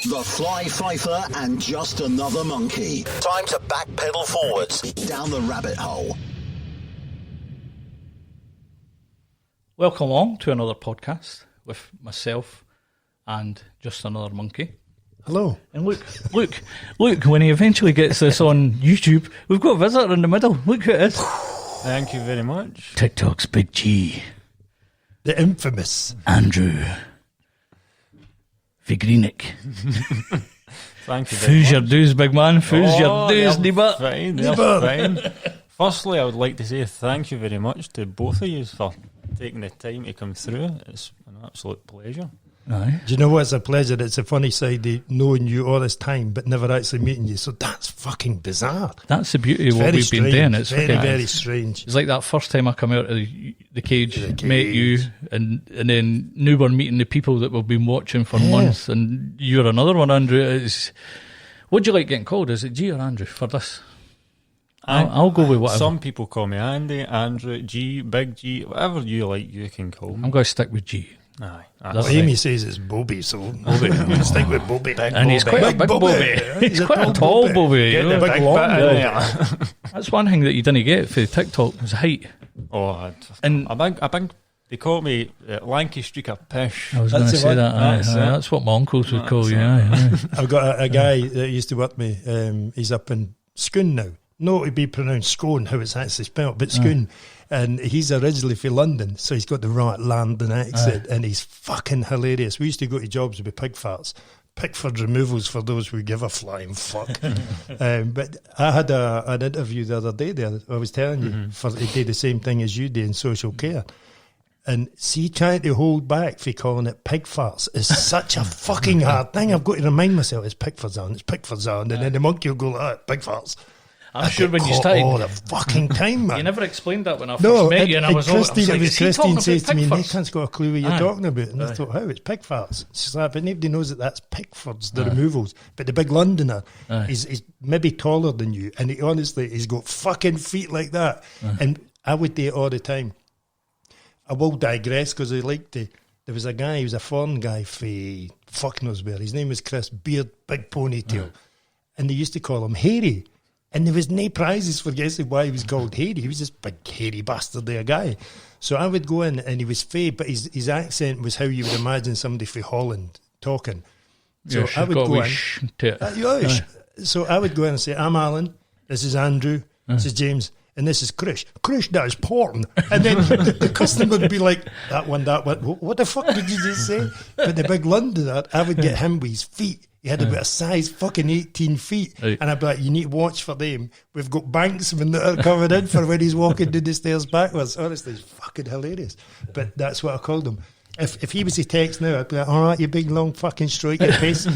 The Fly Fifer and Just Another Monkey. Time to backpedal forwards down the rabbit hole. Welcome along to another podcast with myself and Just Another Monkey. Hello. And look, when he eventually gets this on YouTube, we've got a visitor in the middle. Look who it is. Thank you very much. TikTok's Big G. The infamous Andrew Vigrinik. Thank you very Foo's your much. dues, big man. Foo's your dues, Neighbour. Fine, they're fine. Firstly, I would like to say thank you very much to both of you for taking the time to come through. It's an absolute pleasure. Aye. Do you know what's a pleasure? It's a funny side of knowing you all this time but never actually meeting you. So that's fucking bizarre. That's the beauty of what Very we've strange. been doing. It's very, fucking- very strange. It's like that first time I come out of the cage, met you, and then newborn meeting the people that we've been watching for months, and you're another one, Andrew. What do you like getting called? Is it G or Andrew for this? I'll go with whatever. Some people call me Andy, Andrew, G, Big G, whatever you like, you can call me. I'm going to stick with G. Aye, That's Well, right. Amy says it's Bobby, so Bobby. Stick with Bobby. And he's quite a big Bobby. He's quite a tall Bobby. Get you the know. big long bit in guy. there. That's one thing that you didn't get for the TikTok was height. Oh, And- I think they call me Lanky Streaker Pish. I was going to That's say it, that. Aye, that's aye, it. that's what my uncles would call you. That's Aye, aye. I've got a guy that used to work with me. He's up in Scone now. No, to be pronounced Scone, how it's actually spelled, but Scone. And he's originally from London, so he's got the right London accent, and he's fucking hilarious. We used to go to jobs with pig farts. Pickford removals for those who give a flying fuck. But I had an interview the other day there, I was telling you, for to do the same thing as you do in social care. And see, trying to hold back for calling it pig farts is such a fucking hard thing. I've got to remind myself it's Pickford's on, and then the monkey will go like, pig farts. I'm sure when you Caught started, all the fucking time, man. you never explained that when I first No, met you, and I was all, Christine, like, it was is he Christine talking says about to me, Pickfords? Nick's got a clue what you're Aye. talking about. And I thought, how? It's Pickfords. She's like, but nobody knows that that's Pickfords, the removals. But the big Londoner is maybe taller than you, and he's got fucking feet like that. And I would do it all the time. I will digress because I like to. There was a guy, he was a foreign guy for fuck knows where. His name was Chris, beard, big ponytail. And they used to call him Hairy. And there was no prizes for guessing why he was called Hairy. He was this big hairy bastard there guy. So I would go in and he was fey, but his accent was how you would imagine somebody from Holland talking. So Yeah, I she's would got a go wee in. sh to it. So I would go in and say, I'm Alan, this is Andrew, this is James, and this is Krish. Krish, that is porn. And then the customer would be like, that one. What the fuck did you just say? But the big Londoner, I would get him with his feet. He had about a size fucking 18 feet. Right. And I'd be like, you need to watch for them. We've got banksmen that are coming in for when he's walking down the stairs backwards. Honestly, it's fucking hilarious. But that's what I called him. If he was to text now, I'd be like, all right, you big long fucking striker pace.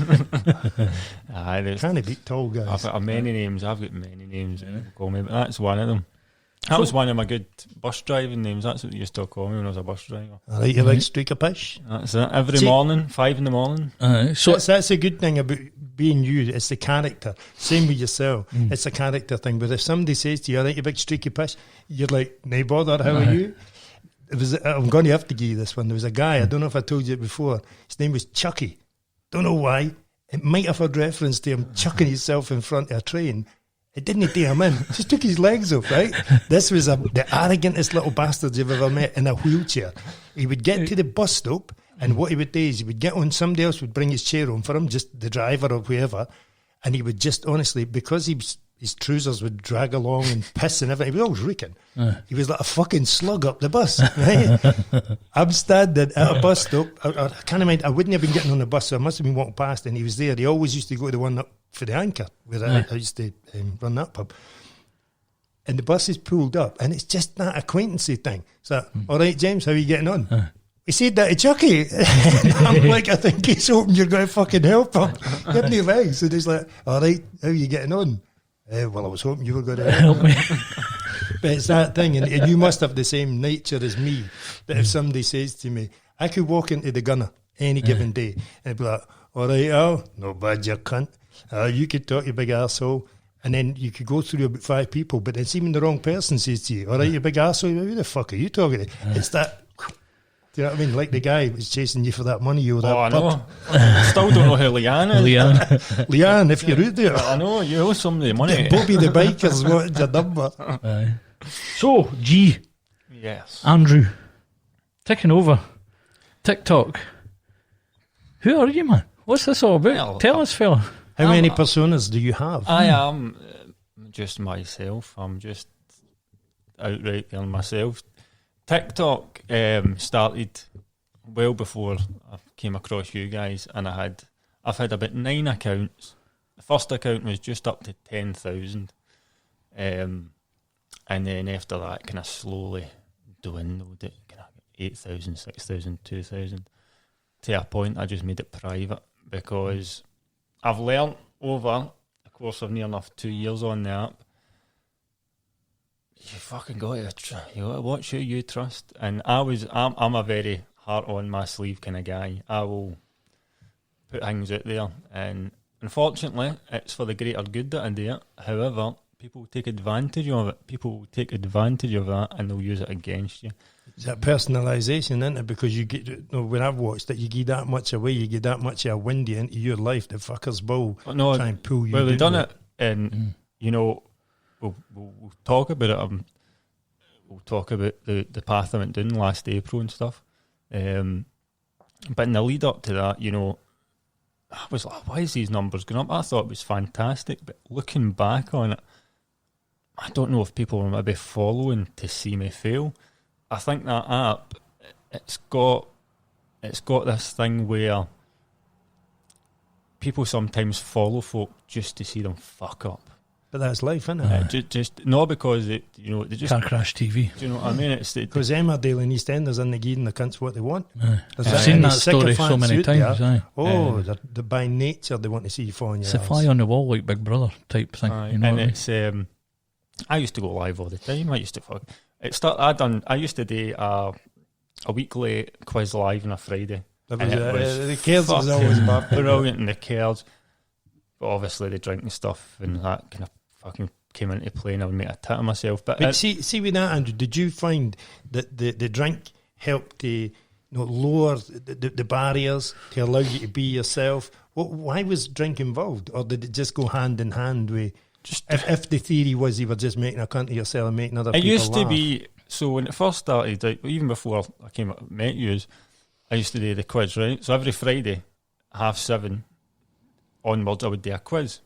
Aye, there's Can't he beat tall guys? I've got many names. I've got many names. People call me, but that's one of them. That was one of my good bus driving names. That's what they used to call me when I was a bus driver. All right, you like streaker pish? That's it. Every See- morning, 5 in the morning. Aye. So That's a good thing about being you. It's the character. Same with yourself. It's a character thing. But if somebody says to you, all right, you big streaky pish, you're like, nay bother, how are you? I'm going to have to give you this one. There was a guy, I don't know if I told you it before, his name was Chucky. Don't know why. It might have had reference to him chucking himself in front of a train. It didn't do him in. Just took his legs off, right? This was the arrogantest little bastard you've ever met in a wheelchair. He would get to the bus stop, and what he would do is he would get on, somebody else would bring his chair on for him, just the driver or whoever, and he would just, honestly, because his trousers would drag along and piss and everything, he was always reeking. He was like a fucking slug up the bus, right? I'm standing at a bus stop. I can't imagine, I wouldn't have been getting on the bus, so I must have been walking past, and he was there. He always used to go to the one up for the Anchor, where I used to run that pub. And the bus is pulled up, and it's just that acquaintancy thing. So, all right, James, how are you getting on? He said that to Chucky. I'm like, I think he's hoping you're going to fucking help him. Give me legs. And he's like, all right, how are you getting on? Well, I was hoping you were going to help help me. But it's that thing, and you must have the same nature as me. That if somebody says to me, I could walk into the Gunner any given day, and be like, all right, Al, no bad, you cunt. You could talk, you big arsehole. And then you could go through about 5 people, but then even the wrong person says to you, all right, you big arsehole, who the fuck are you talking to? It's that, Do you know what I mean? Like the guy who was chasing you for that money, you were that Oh, I bird. know. Still don't know who Leanne is. Leanne. Leanne, if you're out there, I know, you owe somebody money. Bobby the biker's wanted your number. Aye. So, G, Yes. Andrew, taking over TikTok. Who are you, man? What's this all about? Well, Tell us, fella. How many personas do you have? I am just myself. I'm just outright being myself. TikTok started well before I came across you guys, and I've had about 9 accounts. The first account was just up to 10,000, and then after that, kind of slowly dwindled it, kind of 8,000, 6,000, 2,000. To a point, I just made it private because I've learnt over the course of near enough 2 years on the app, you fucking got to watch who you trust. And I'm a very heart on my sleeve kind of guy. I will put things out there, and unfortunately, it's for the greater good that I do it. However, people take advantage of it. People will take advantage of that, and they'll use it against you. Is that personalisation, isn't it? Because you get, when I've watched it, you give that much away, you give that much of a window into your life, the fuckers will try and pull you. Well, they've down done it, and we'll talk about it. We'll talk about the path I went down last April and stuff. But in the lead up to that, I was like, why is these numbers going up? I thought it was fantastic, but looking back on it, I don't know if people were maybe following to see me fail. I think that app, it's got this thing where people sometimes follow folk just to see them fuck up. But that's life, isn't it? Just not because they just Car crash TV. Do you know what I mean? It's Because Emmerdale and EastEnders and the giving the cunts what they want. I've seen that story so many times. Aye. They're by nature they want to see you falling your It's a fly on the wall like Big Brother type thing. Aye, You know and what I mean? it's I used to go live all the time. I used to I used to do a weekly quiz live on a Friday. The kids was always bad. Brilliant, and the cards. But obviously the drinking stuff and that kind of fucking came into play, and I would make a tit of myself. But see with that, Andrew, did you find that the drink helped to lower the barriers to allow you to be yourself? Why was drink involved, or did it just go hand in hand with? If the theory was you were just making a cunt of yourself and making other people laugh. It used to be, so when it first started, even before I met you, I used to do the quiz, right? So every Friday, 7:30 onwards, I would do a quiz.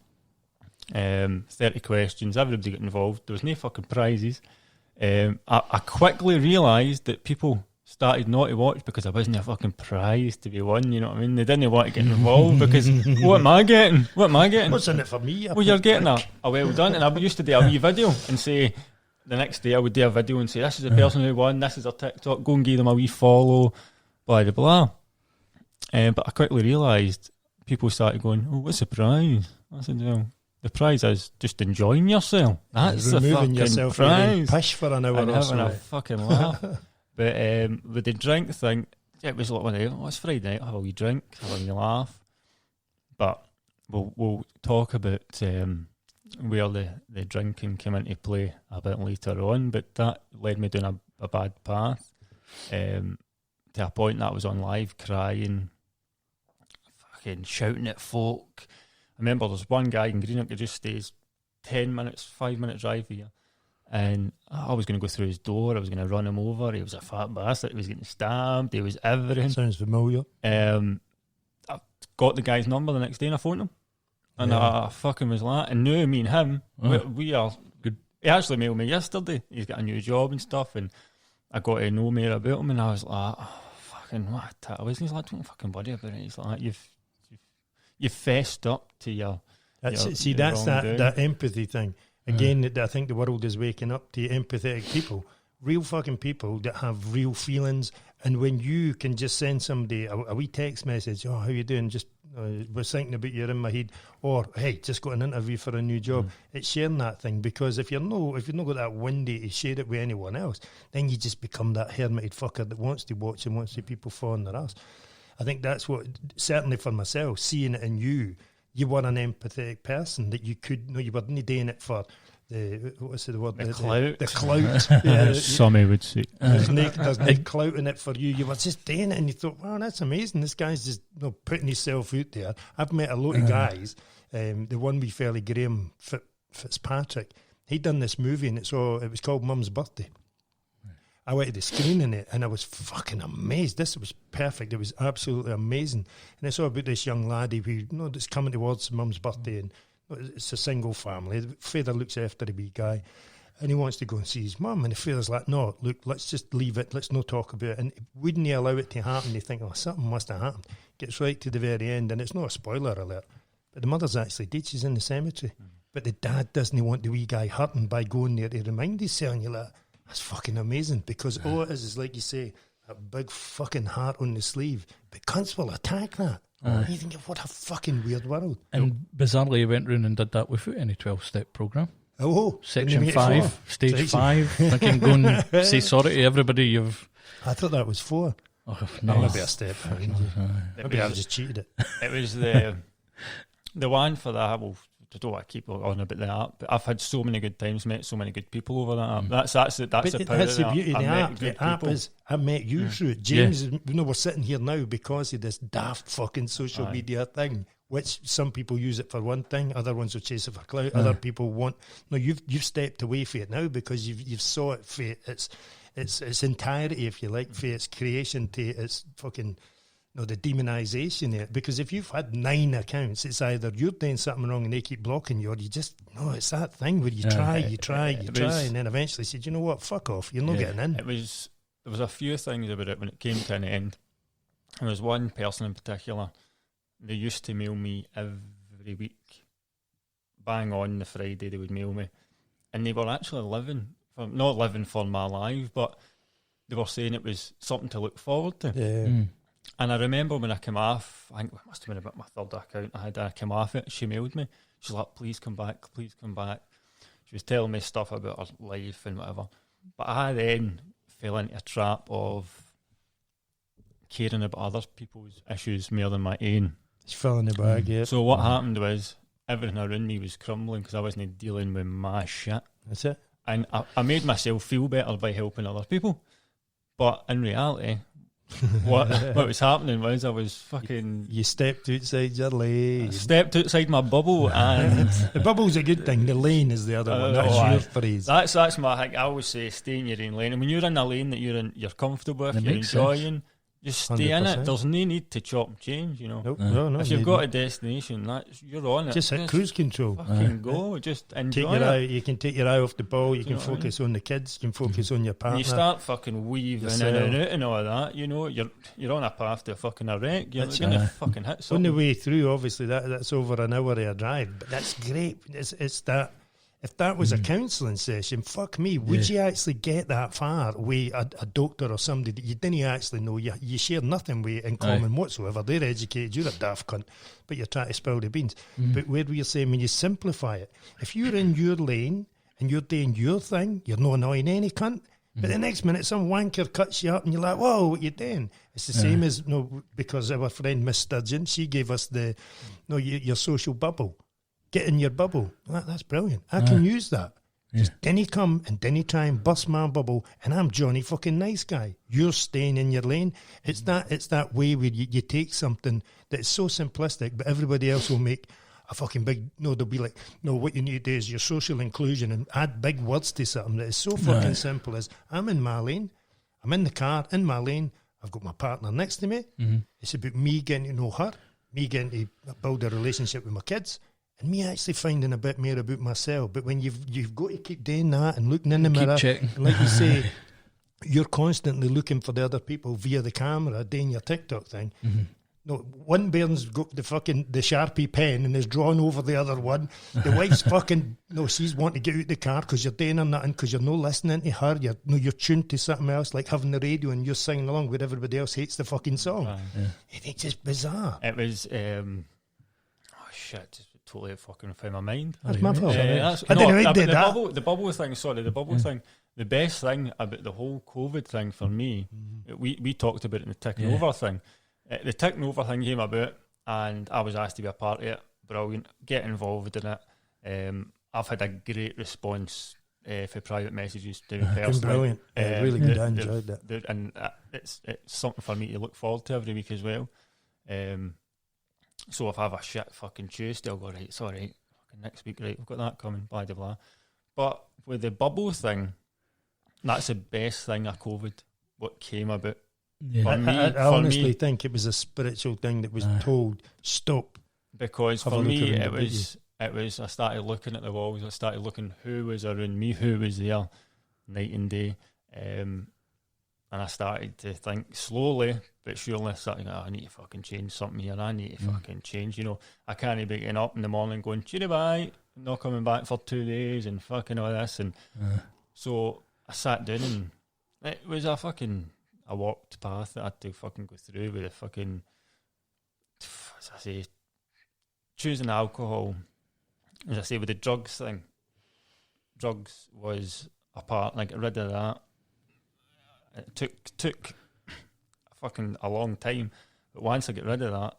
30 questions, everybody got involved. There was no fucking prizes. I quickly realised that people started not to watch because I wasn't a fucking prize to be won, you know what I mean? They didn't want to get involved because what am I getting? What's in it for me? Well, you're getting a well done. And I used to do a wee video and say, the next day I would do a video and say, this is the person who won, this is their TikTok, go and give them a wee follow, blah, blah, blah. But I quickly realised people started going, oh, what's the prize? I said, well, the prize is just enjoying yourself. That's the fucking yourself prize. Push for an hour and or having so. a fucking laugh. But with the drink thing, it was like one day, it's Friday night, have a wee drink, have a wee laugh. But we'll talk about where the drinking came into play a bit later on, but that led me down a bad path to a point that I was on live crying, fucking shouting at folk. I remember there's one guy in Greenock who just stays 5 minute drive here, and I was going to go through his door, I was going to run him over, he was a fat bastard, he was getting stabbed, he was everything. Sounds familiar. I got the guy's number the next day and I phoned him. And I fucking was like, and now me and him, we are good. He actually mailed me yesterday. He's got a new job and stuff, and I got to know more about him, and I was like, oh, fucking what a tit. He's like, don't fucking worry about it. He's like, you've fessed up to your. That's your that empathy thing. Again, I think the world is waking up to empathetic people, real fucking people that have real feelings. And when you can just send somebody a wee text message, oh, how you doing? Just was thinking about you in my head, or hey, just got an interview for a new job. It's sharing that thing, because if you've not got that window to share it with anyone else, then you just become that hermited fucker that wants to watch and wants to see people fall on their ass. I think that's what, certainly for myself, seeing it in you, you were an empathetic person that you were only doing it for what's the word? The clout. The clout. Yeah, Some would say. there's no clout in it for you. You were just doing it, and you thought, "Wow, that's amazing. This guy's just putting himself out there." I've met a lot of guys. The one we fairly Graham Fitzpatrick. He'd done this movie, and it was called Mum's Birthday. I went to the screening it, and I was fucking amazed. This was perfect. It was absolutely amazing. And it's all about this young laddie who, that's coming towards Mum's birthday, and it's a single family. The father looks after the wee guy, and he wants to go and see his mum. And the father's like, "No, look, let's just leave it. Let's not talk about it." And wouldn't he allow it to happen? They think, "Oh, something must have happened." Gets right to the very end, and it's not a spoiler alert, but the mother's actually dead. She's in the cemetery. But the dad doesn't want the wee guy hurting by going there to remind himself. And you're like, that's fucking amazing, because all it is like you say, a big fucking heart on the sleeve. But cunts will attack that. You think, what a fucking weird world. And bizarrely, he went round and did that without any 12-step programme. Oh, Section 5, stage 5. I can go and say sorry to everybody you've... I thought that was 4. Oh, no. Maybe a step. Maybe I've just cheated it. It was the one for that. Well, I don't want to keep on about the app, but I've had so many good times, met so many good people over that app. That's the power That's of the beauty of the app. The The app is, I met you through it. James, we're sitting here now because of this daft fucking social media thing, which some people use it for one thing, other ones will chase it for clout, other people want... No, you've stepped away from it now because you've saw it for its entirety, if you like, for its creation to its fucking... the demonisation of it. Because if you've had 9 accounts, it's either you're doing something wrong and they keep blocking you, or you just, it's that thing where you try, and then eventually said, you know what, fuck off, you're not getting in. There was a few things about it when it came to an end. There was one person in particular, they used to mail me every week. Bang on the Friday, they would mail me. And they were actually not living for my life, but they were saying it was something to look forward to. Yeah. And I remember when I came off, I think it must have been about my 3rd account I come off it, she mailed me. She's like, please come back. She was telling me stuff about her life and whatever. But I then fell into a trap of caring about other people's issues more than my own. It's fell in the bag, yeah. So what happened was, everything around me was crumbling because I wasn't dealing with my shit. That's it. And I made myself feel better by helping other people. But in reality... what was happening was I was fucking... You stepped outside your lane. Stepped outside my bubble, and... The bubble's a good thing, the lane is the other one. That's your phrase. That's my thing. I always say stay in your own lane. And when you're in a lane that you're comfortable with, you're enjoying, just stay 100%. In it. There's no need to chop and change, Nope, no, if you've got a destination, you're on it. Just hit cruise control. Fucking go. Just enjoy it. You can take your eye off the ball. You can focus on the kids. You can focus on your partner. And you start fucking weaving in and out and all of that. You're on a path to fucking a wreck. You're going to fucking hit something. On the way through, obviously, that's over an hour of a drive. But that's great. It's that... If that was a counselling session, fuck me, would you actually get that far with a doctor or somebody that you didn't actually know? You share nothing with in common whatsoever. They're educated, you're a daft cunt, but you're trying to spill the beans. But where you're saying, when you simplify it, if you're in your lane and you're doing your thing, you're not annoying any cunt. But the next minute, some wanker cuts you up and you're like, whoa, what you doing? It's the same as, because our friend Miss Sturgeon, she gave us your social bubble. Get in your bubble. That's brilliant. I can use that. Just didn't come and didn't try and bust my bubble, and I'm Johnny fucking nice guy. You're staying in your lane. It's that way where you take something that's so simplistic, but everybody else will make a fucking big... they'll be like, what you need to do is your social inclusion and add big words to something that is so fucking simple as, I'm in my lane, I'm in the car, in my lane, I've got my partner next to me. It's about me getting to know her, me getting to build a relationship with my kids, and me actually finding a bit more about myself. But when you've got to keep doing that and looking in the mirror, and like you say, you're constantly looking for the other people via the camera, doing your TikTok thing. One bairn's got the Sharpie pen and is drawn over the other one. The wife's she's wanting to get out the car because you're doing her nothing, because you're not listening to her. You're tuned to something else, like having the radio and you're singing along where everybody else hates the fucking song. It's just bizarre. It was, shit, totally fucking found my mind. That's my fault. The bubble thing, thing. The best thing about the whole COVID thing for me, we talked about it in the ticking over thing. The ticking over thing came about, and I was asked to be a part of it. Brilliant. Get involved in it. I've had a great response for private messages to me It's been personally. brilliant. Really good. I they've- enjoyed that. And it's something for me to look forward to every week as well. So if I have a shit fucking Tuesday, I'll go, right, it's all right. Fucking next week, right, we've got that coming, blah, blah, blah. But with the bubble thing, that's the best thing of COVID, what came about. Yeah. For me, I for honestly me, think it was a spiritual thing that was told, stop. because Have a for look me, around it was, I started looking at the walls, I started looking who was around me, who was there night and day. And I started to think slowly, but surely, starting, I need to fucking change something here. I need to fucking change. You know, I can't be getting up in the morning going, cheery bye, not coming back for 2 days and fucking all this. And so I sat down and it was a walked path that I had to fucking go through with a fucking, as I say, choosing alcohol. As I say, with the drugs thing, drugs was a part, and I got rid of that. It took fucking a long time, but once I got rid of that,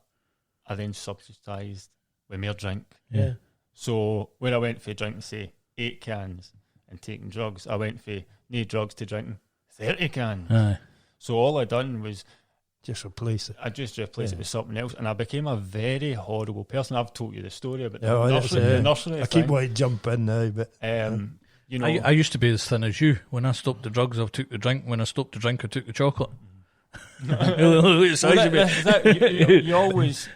I then subsidised with more drink. Yeah. So where I went for drinking, say, 8 cans and taking drugs, I went for no drugs to drinking 30 cans. Aye. So all I done was Just replace it. I just replaced it with something else, and I became a very horrible person. I've told you the story about Yeah, the that's nursery, it. the nursery I keep thing. wanting to jump in now, but You know, I used to be as thin as you. When I stopped the drugs, I took the drink. When I stopped the drink, I took the chocolate. It's well, size of it. you always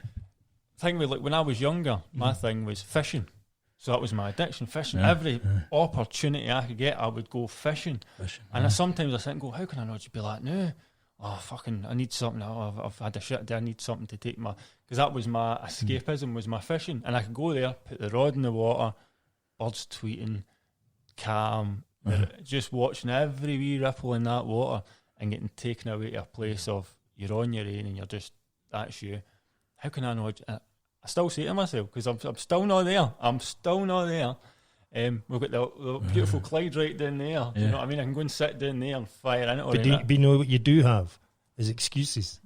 think with, like, when I was younger, my thing was fishing. So that was my addiction, fishing. Every opportunity I could get, I would go fishing. And sometimes I think, go, how can I not just be like, no, oh, fucking, I need something. Oh, I've had a shit day, I need something to take my... Because that was my escapism, was my fishing. And I could go there, put the rod in the water, birds tweeting, calm, just watching every wee ripple in that water and getting taken away to a place of you're on your own and you're just, that's you. How can I not... I still say to myself, because I'm still not there. I'm still not there. We've got the beautiful Clyde right down there. Do you know what I mean? I can go and sit down there and fire in it. but you know what you do have is excuses.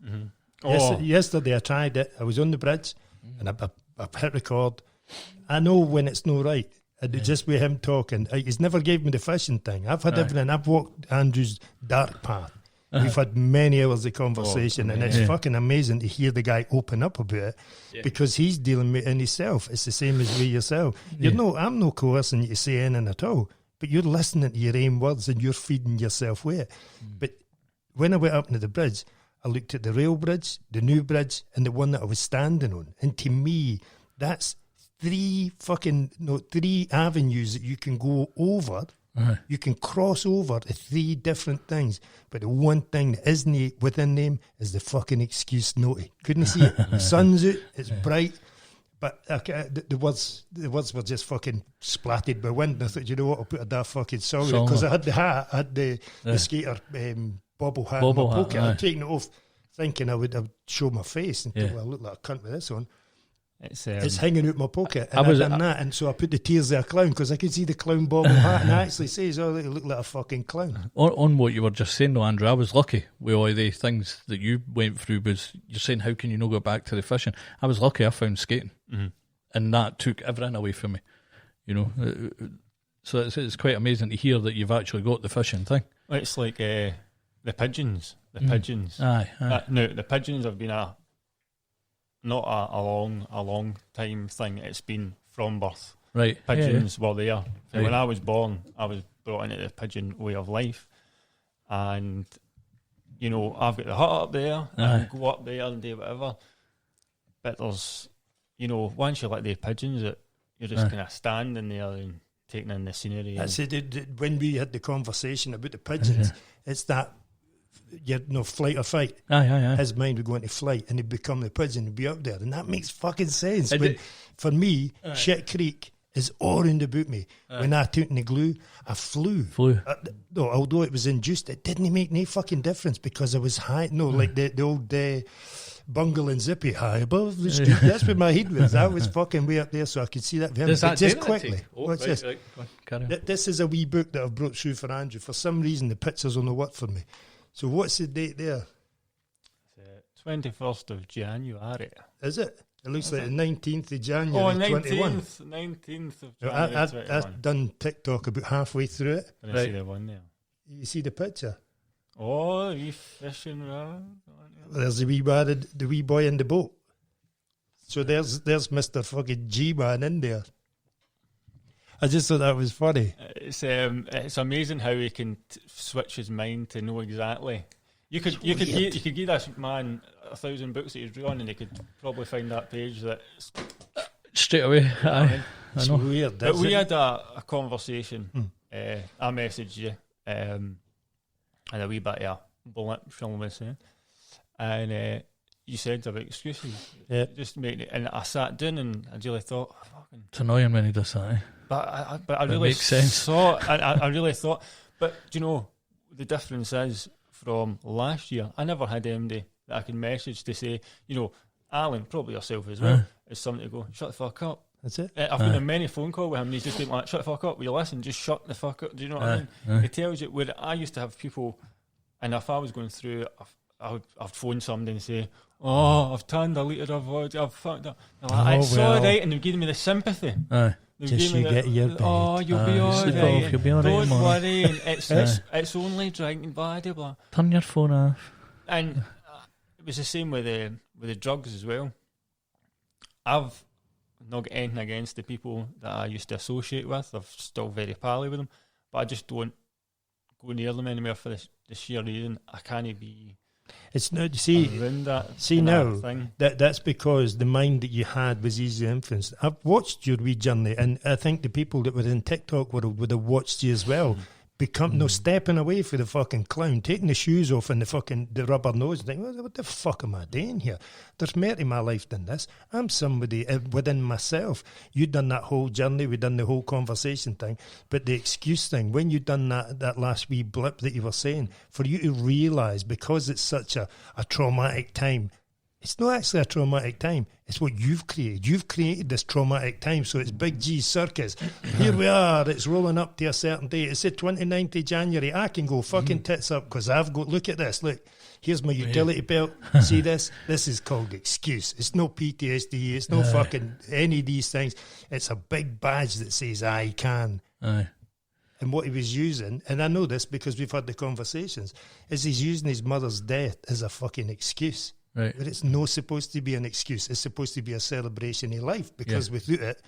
Yesterday I tried it. I was on the bridge and I hit record. I know when it's no right. And just with him talking, he's never gave me the fishing thing. I've had everything. I've walked Andrew's dark path. We've had many hours of conversation, and it's fucking amazing to hear the guy open up about it because he's dealing with it in himself. It's the same as with yourself. I'm no coercing you to say anything at all, but you're listening to your own words and you're feeding yourself with it. But when I went up to the bridge, I looked at the rail bridge, the new bridge, and the one that I was standing on. And to me, that's three avenues that you can go over. You can cross over the 3 different things, but the one thing that isn't within them is the fucking excuse naughty. Couldn't see it. The sun's out, it's bright, but the words were just fucking splattered by wind. I thought, you know what, I'll put a daft fucking song in it, because I had the hat, I had the skater bobble hat in my pocket. I'd taken it off thinking I would show my face and thought, well, I look like a cunt with this on. It's hanging out my pocket, and I done that, and so I put the tears of a clown because I could see the clown bobble hat, and I actually says, "Oh, you look like a fucking clown." On what you were just saying, though, Andrew, I was lucky with all the things that you went through. Was you're saying, how can you not go back to the fishing? I was lucky. I found skating, and that took everything away from me. You know, so it's quite amazing to hear that you've actually got the fishing thing. It's like the pigeons. The pigeons. Aye. No, the pigeons have been not a long time thing. It's been from birth. Right. Pigeons were there. Right. When I was born, I was brought into the pigeon way of life. And, you know, I've got the hut up there. I can go up there and do whatever. But there's, you know, once you let the pigeons out, you're just kind of standing there and taking in the scenery. That's it. When we had the conversation about the pigeons, it's that, flight or fight. Aye. His mind would go into flight and he'd become the pigeon and be up there. And that makes fucking sense. But for me, Shit Creek is all round about me. When I took in the glue, I flew. Although it was induced, it didn't make any fucking difference because I was high. No, like the old Bungle and Zippy, high above the street. That's where my head was. I was fucking way up there so I could see that. Does that just do that quickly. to you? Watch this. Right. Go on, carry on. This is a wee book that I've brought through for Andrew. For some reason, the pictures on the work for me. So what's the date there? 21st of January. Is it? It looks like the 19th of January, 21. 19th of No, January, I 21. done TikTok about halfway through it. Didn't see the one there. You see the picture? Oh, you fishing around? There's the wee boy in the boat. So there's Mr. fucking G-Man in there. I just thought that was funny. It's amazing how he can switch his mind to know exactly. You could give this man 1,000 books that he's drawn, and he could probably find that page that. Straight away. Aye. I It's know. weird. But we had a conversation. I messaged you, and a wee bit of a blip, shall we say, and you said about excuses. Yeah. Just make it, and I sat down and I really thought, fucking. It's annoying when he does that. Eh? But I really makes sense. thought, I really thought. But do you know the difference is from last year? I never had anybody that I could message to say, you know, Alan, probably yourself as well, is something to go, shut the fuck up. That's it. I've been on many phone calls with him, and he's just been like, shut the fuck up. Will you listen? Just shut the fuck up. Do you know what I mean? It tells you where I used to have people, and if I was going through, I'd phone somebody and say, oh, I've turned a litre of vodka, I've fucked up. They're like, it's all right, and they're giving me the sympathy. Aye. Just you get your bed. Oh, you'll be all sleep right. off, you'll be all right Don't in the morning." worry. And it's only drinking, blah, blah, blah. Turn your phone off. And it was the same with the drugs as well. I've not got anything against the people that I used to associate with. I'm still very pally with them, but I just don't go near them anymore for the sheer reason I can't be. It's not. See around that. see kind now of thing. that's because the mind that you had was easily influenced. I've watched your wee journey, and I think the people that were in TikTok world would have watched you as well. Stepping away for the fucking clown, taking the shoes off and the rubber nose, and think, what the fuck am I doing here? There's more to my life than this. I'm somebody within myself. You done that whole journey, we done the whole conversation thing, but the excuse thing, when you done that last wee blip that you were saying, for you to realise, because it's such a traumatic time, it's not actually a traumatic time. It's what you've created. You've created this traumatic time. So it's Big G circus. Here we are. It's rolling up to a certain date. It's the 29th of January. I can go fucking tits up because I've got, look at this. Look, here's my utility belt. See this? This is called excuse. It's no PTSD. It's no fucking any of these things. It's a big badge that says I can. Aye. And what he was using, and I know this because we've had the conversations, is he's using his mother's death as a fucking excuse. Right. But it's not supposed to be an excuse. It's supposed to be a celebration of life, because without it,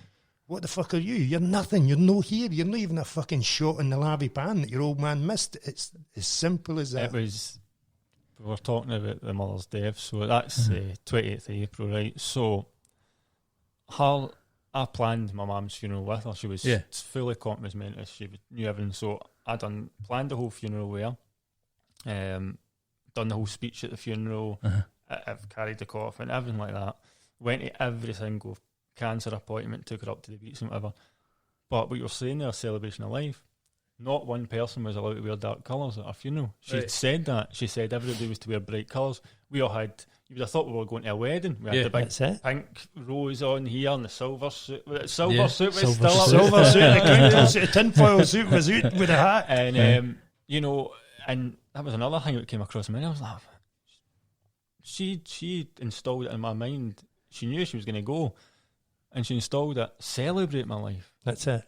what the fuck are you? You're nothing. You're no here. You're not even a fucking shot in the lavvy pan that your old man missed. It's as simple as that. It was. We were talking about the mother's death, so that's 28th of April, right? So, I planned my mum's funeral with her. She was fully committed. She knew everything. So I planned the whole funeral with her. Done the whole speech at the funeral. I've carried the coffin, everything like that. Went to every single cancer appointment, took her up to the beach and whatever. But what you're saying there, celebration of life, not one person was allowed to wear dark colours at her funeral. She said that. She said everybody was to wear bright colours. We all had, you would have thought we were going to a wedding. We had the big That's it. pink rose on here and the silver suit. The silver suit was Silver still suit. up. Silver suit, the critical suit, tinfoil suit was out with a hat. And, you know, and that was another thing that came across me. I was like, she installed it in my mind. She knew she was going to go, and she installed it. Celebrate my life. That's it.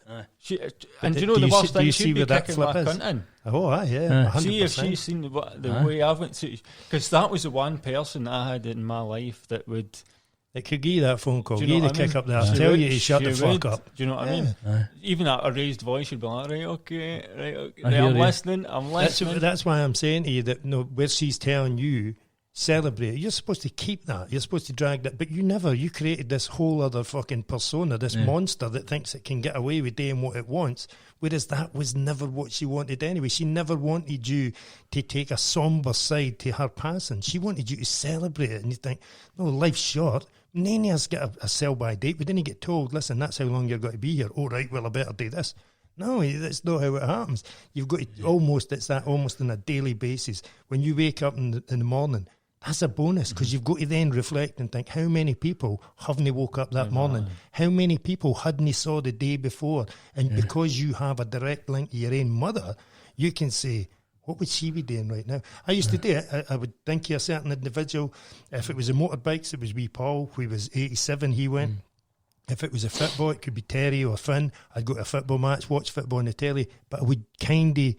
And do you know do the you worst see- do thing? you She'd see be where that kicking my flip is? cunt in. Oh, aye, yeah. 100%. See if she's seen the way I went to, because that was the one person that I had in my life that would. It could give you that phone call. Do Give you you know the what I kick mean? up there. I'll She tell would- you to shut the she fuck would. up. Do you know what I mean? Even at a raised voice, you'd be like, right, okay, I hear I'm you. listening, I'm listening. That's why I'm saying to you that where she's telling you, celebrate. You're supposed to keep that. You're supposed to drag that. But you created this whole other fucking persona, this monster that thinks it can get away with doing what it wants. Whereas that was never what she wanted anyway. She never wanted you to take a somber side to her passing. She wanted you to celebrate it. And you think, no, life's short. None of us get a sell-by date. We didn't get told, listen, that's how long you're going to be here. Oh, right, well, I better do this. No, that's not how it happens. You've got to almost on a daily basis. When you wake up in the morning, that's a bonus, because you've got to then reflect and think, how many people haven't woke up that morning? How many people hadn't saw the day before? And because you have a direct link to your own mother, you can say, what would she be doing right now? I used to do it. I would think of a certain individual. If it was a motorbikes, it was wee Paul. He was 87, he went. If it was a football, it could be Terry or Finn. I'd go to a football match, watch football on the telly, but I would kind of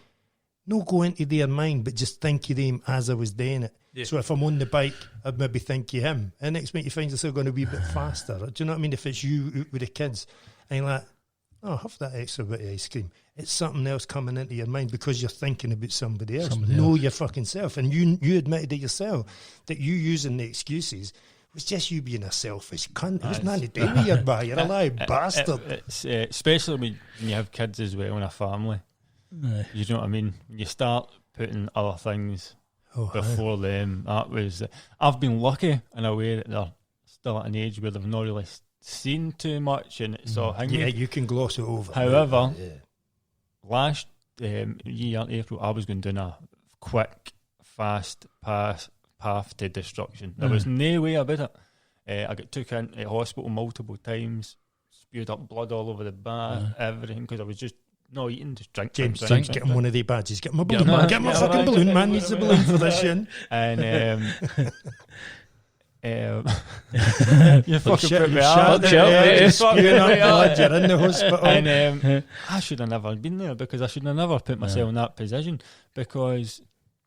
not go into their mind, but just think of them as I was doing it. Yeah. So if I'm on the bike, I'd maybe think of him. And next minute you find yourself going to be a bit faster. Do you know what I mean? If it's you with the kids, and you're like, oh, have that extra bit of ice cream. It's something else coming into your mind because you're thinking about somebody else. Know your fucking self. And you admitted it yourself that you using the excuses was just you being a selfish cunt. It was nothing to do with your bar. You're a lying bastard. It's, especially when you have kids as well in a family. You know what I mean? When you start putting other things before them, that was... I've been lucky in a way that they're still at an age where they've not really seen too much and it's all hanging. Yeah, you can gloss it over. However, last year, April, I was going down a quick, fast path to destruction. There was no way about it. I got took into hospital multiple times, spewed up blood all over the bar, everything, because I was just not eating, just drinking. James, get him one of the badges. Get him a balloon, man. Get him a fucking balloon, man. Needs a balloon for this shit. And you fucking put me out. You're in the hospital. And I should have never been there because I should have never put myself in that position because,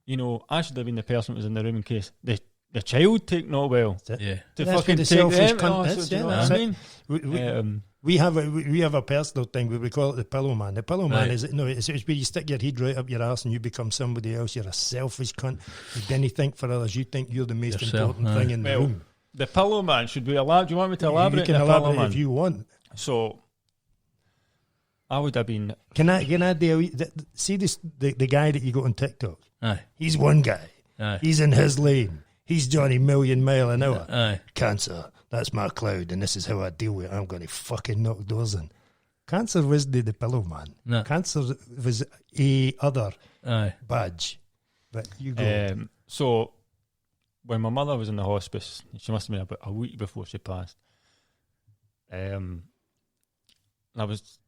you know, I should have been the person that was in the room in case the child take not well. Yeah. To that's fucking the take selfish them. cunt. Do you know what I mean? We have a personal thing where we call it the pillow man. The pillow man is it's where you stick your head right up your ass and you become somebody else. You're a selfish cunt. You didn't think for others. You think you're the most important thing in the room. The pillow man should be allowed. Do you want me to elaborate? You can elaborate if you want. So I would have been. Can I see this? The guy that you got on TikTok. Aye. He's one guy. Aye. He's in his lane. He's Johnny Million Mile an hour. Aye. Cancer. That's my cloud, and this is how I deal with it. I'm going to fucking knock doors in. Cancer wasn't the pillow man. No. Cancer was a other badge. But you go. So when my mother was in the hospice, she must have been about a week before she passed. And I was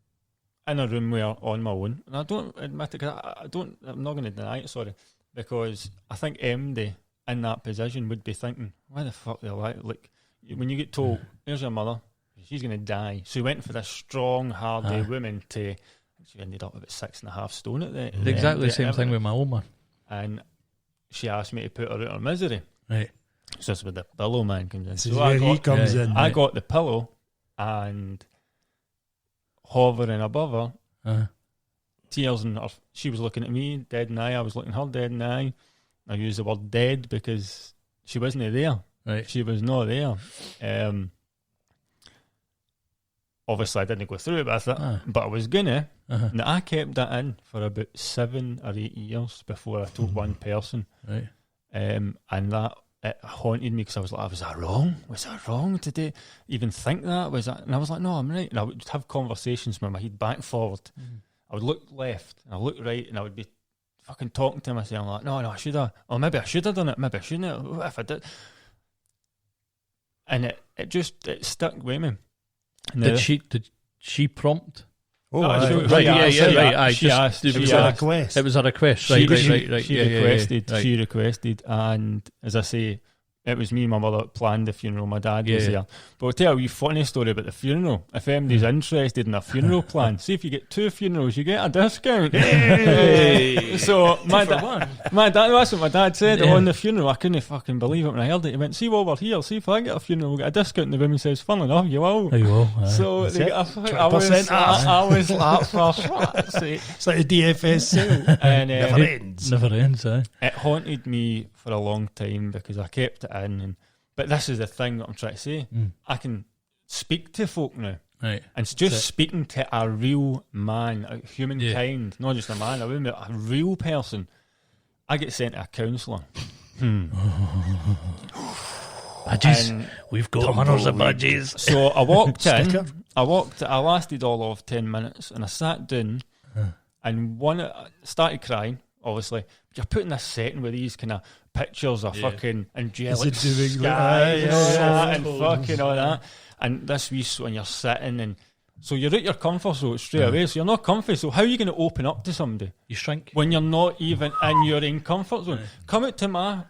in a room where on my own, and I don't admit it. I'm not going to deny it. Sorry, because I think MD in that position would be thinking, "Why the fuck they like?" When you get told, "Here's your mother, she's going to die," so he went for this strong, hardy woman to. She ended up about 6.5 stone at the exactly the same thing with my old man, and she asked me to put her out of misery. Right. So that's where the pillow man comes in. This is where he comes in. I got the pillow and hovering above her, tears in her. She was looking at me, dead in the eye. I was looking her dead in the eye. I used the word dead because she wasn't there. Right. She was not there. Obviously, I didn't go through it with it, but I was gonna. And I kept that in for about 7 or 8 years before I told one person. Right. And that it haunted me because I was like, was I wrong? Was I wrong today? Even think that? Was that? And I was like, no, I'm right. And I would have conversations with my head back forward. I would look left and I would look right, and I would be fucking talking to myself like, no, I should have. Or maybe I should have done it. Maybe I shouldn't have. What if I did? And it stuck with me. Did she prompt? Oh, right, yeah. She asked. It was a request. It was a request. Right. She requested, and as I say, it was me and my mother that planned the funeral. My dad was there. But I'll tell you a wee funny story about the funeral. If anybody's interested in a funeral plan, see if you get 2 funerals, you get a discount. Hey. So my dad, that's what my dad said on the funeral. I couldn't fucking believe it when I heard it. He went, "See, while we're here, see if I get a funeral, we'll get a discount." And the women says, "Fun enough, you will." You will. So they got I was like, for fuck's sake. It's like a DFS sale. And Never ends. It haunted me for a long time because I kept it in. But this is the thing that I'm trying to say. I can speak to folk now. Right. And it's just speaking to a real man, a humankind, not just a man, a woman, a real person. I get sent to a counsellor. Badges. We've got hundreds of badges. So I walked in. I lasted all of 10 minutes, and I sat down, and started crying. Obviously, you're putting this setting with these kind of pictures of fucking angelic skies and fucking all that. And this wee, when you're sitting and So you're out your comfort zone straight away. So you're not comfy. So how are you going to open up to somebody You shrink. when you're not even in your own comfort zone? Come into my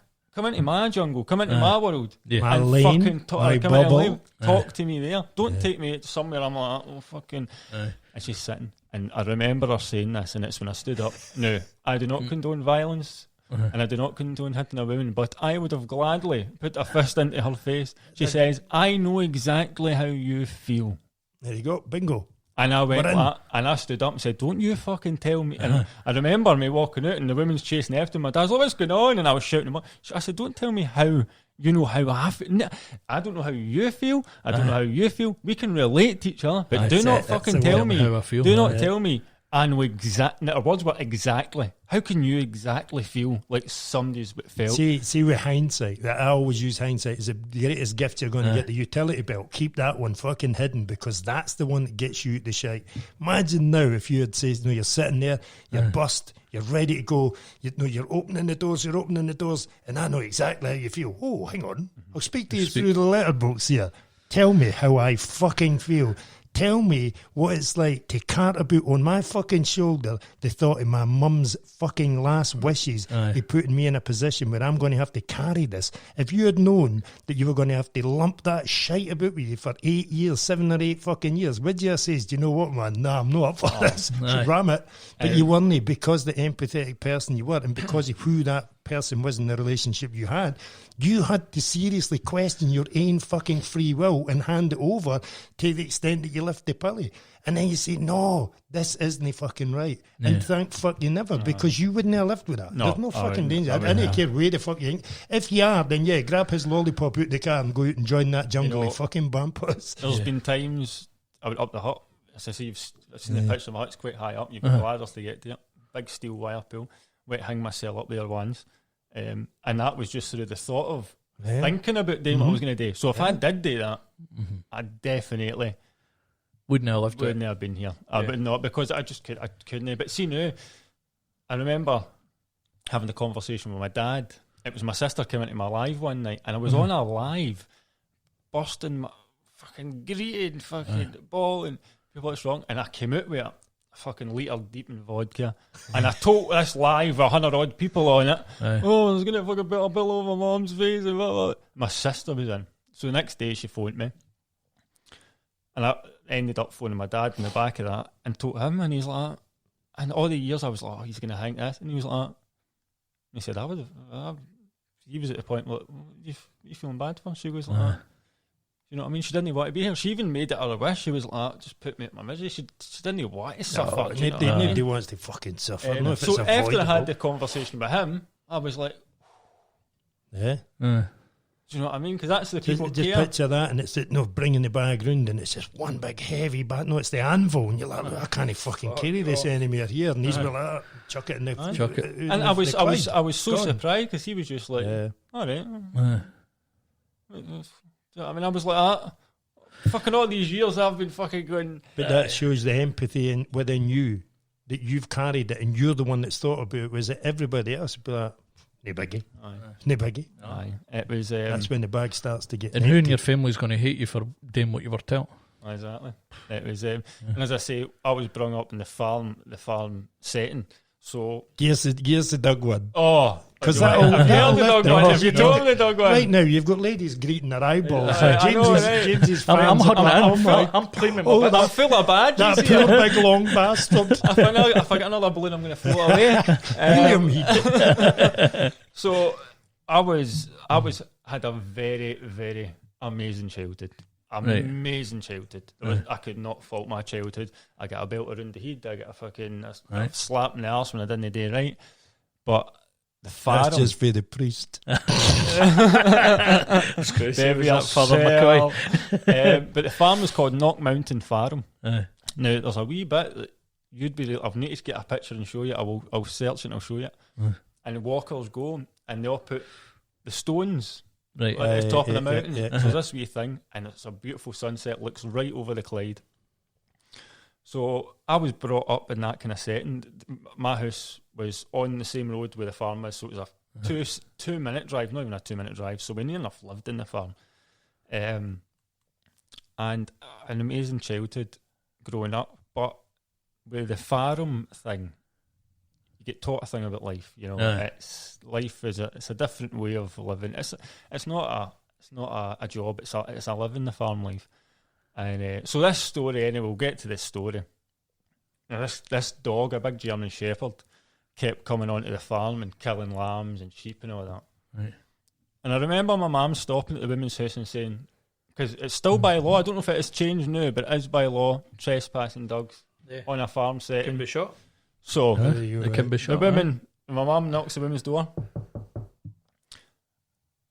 jungle. Come into my world. Yeah. My And lane, fucking my come into bubble. lane, talk to me there. Don't take me somewhere I'm like, oh fucking. And she's sitting, and I remember her saying this, and it's when I stood up. No, I do not condone violence, and I do not condone hitting a woman, but I would have gladly put a fist into her face. She says, "I know exactly how you feel." There you go, bingo. And I went We're in. like, and I stood up and said, "Don't you fucking tell me." And I remember me walking out and the woman's chasing after me. My dad's like, "What's going on?" And I was shouting at her. I said, "Don't tell me how you know how I feel. I don't know how you feel. I don't know how you feel. We can relate to each other, but do That's not it. That's fucking the tell word. me. How I feel. Do not Yeah. tell me. I know exactly." Her words were exactly. How can you exactly feel like somebody's felt? See, with hindsight, that I always use hindsight as the greatest gift you're going to get. The utility belt, keep that one fucking hidden, because that's the one that gets you out the shite. Imagine now if you had said, "No, you're sitting there, you're bust, you're ready to go. You know, you're opening the doors, and I know exactly how you feel. Oh, hang on, I'll speak to you through the letterbox here. Tell me how I fucking feel." Tell me what it's like to cart about on my fucking shoulder the thought of my mum's fucking last wishes Aye. putting me in a position where I'm going to have to carry this. If you had known that you were going to have to lump that shite about with you for 8 years, 7 or 8 fucking years, would you have says, "Do you know what, man? Nah, I'm not up for this. aye. Ram it." But you weren't, because the empathetic person you were, and because of who that person was in the relationship you had to seriously question your own fucking free will and hand it over to the extent that you lift the pilly. And then you say, "No, this isn't fucking right." And thank fuck you never, because you wouldn't have lived with that. No, There's no I fucking wouldn't. danger. I I wouldn't. don't care where the fuck you think. If you are, then yeah, grab his lollipop out the car and go out and join that jungle know, of fucking bumpers. There's been times I would up the hut. As I say, I've seen the picture of my hut. It's quite high up. You've got ladders to get to it. Big steel wire pull. Went hang myself up there once, and that was just through the thought of thinking about doing what I was going to do. So if I did do that, I definitely Wouldn't have lived wouldn't it. have been here. I would not, because I couldn't. But see now, I remember having the conversation with my dad. It was my sister came into my live one night, and I was on a live, busting my fucking greeting, fucking bawling. People, what's wrong? And I came out with a fucking litre deep in vodka, and I told this live 100 odd people on it. Aye. Oh, I was gonna fucking put a bill over my mum's face, and blah, blah. My sister was in. So the next day she phoned me, and I ended up phoning my dad in the back of that and told him, and he's like, and all the years I was like, "Oh, he's gonna hang this," and he was like, he said, he was at the point like, you feeling bad for her? She was like, you know what I mean? She didn't want to be here. She even made it her wish. She was like, "Just put me at my misery." She didn't want to suffer. Do you know what I mean? Nobody wants to fucking suffer. I know if So it's after I avoidable. had the conversation with him, I was like, Yeah. do you know what I mean? Because that's the people Just care. picture that, and it's bringing the bag round, and it's just one big heavy bag. No, it's the anvil, and you're like, "I can't fucking carry this anymore here." And he's like, "Chuck it in the Chuck it. And I was so Gone. surprised, because he was just like, Yeah. all right. Do you know what I mean? I was like, fucking all these years I've been fucking going. But that shows the empathy within you, that you've carried it, and you're the one that's thought about it. Was it everybody else would be like, "No biggie, no biggie"? Aye. It was. That's when the bag starts to get. And who in empty. your family's going to hate you for doing what you were told? Exactly. It was. And as I say, I was brought up in the farm setting. So. Here's the dog one. Oh. 'Cause I've that'll heard the dog lift one. the Have you horse. told me the dog one? Right now, you've got ladies greeting their eyeballs. I know, right? James's I'm fans huddling are- in. oh my- I'm playing with Oh, my that- I'm full of badges That here. poor big long bastard. If I get another balloon, I'm going to float away. Helium heat. So I had a very, very amazing childhood. Amazing childhood. I could not fault my childhood. I got a belt around the head. I got a fucking a slap in the arse when I didn't do right. But the farm, That's just for the priest. baby, that Father McCoy? but the farm was called Knock Mountain Farm. Aye. Now there's a wee bit that you'd be. I've need to get a picture and show you. I'll search it and I'll show you. And walkers go and they'll put the stones Right. at the top of the yeah, mountain. yeah. So there's this wee thing, and it's a beautiful sunset. Looks right over the Clyde. So I was brought up in that kind of setting. My house was on the same road where the farm is, so it was a 2 minute drive, not even a 2 minute drive. So we near enough lived in the farm, and an amazing childhood. growing up, but with the farm thing, you get taught a thing about life. You know, it's life is it's a different way of living. It's not a job. It's a living the farm life. And so this story, anyway, we'll get to this story. Now this dog, a big German Shepherd, kept coming onto the farm and killing lambs and sheep and all that. Right. And I remember my mum stopping at the women's house and saying, because it's still by law, I don't know if it has changed now, but it is by law, trespassing dogs on a farm setting. Can be shot. So, it can be shot. The women, my mum knocks the women's door.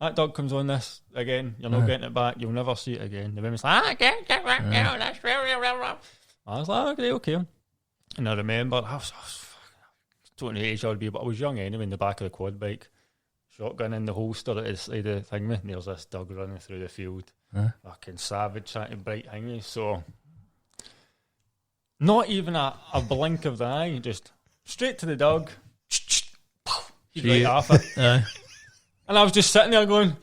That dog comes on this again, you're not getting it back, you'll never see it again. The women's like, that's I was like, okay. And I remember, I was don't know the age I would be, but I was young anyway, in the back of the quad bike, shotgun in the holster at the side of the thing, and there's this dog running through the field. Fucking savage, trying to bite thingy. So, not even a blink of the eye, just straight to the dog. He's right off it. And I was just sitting there going,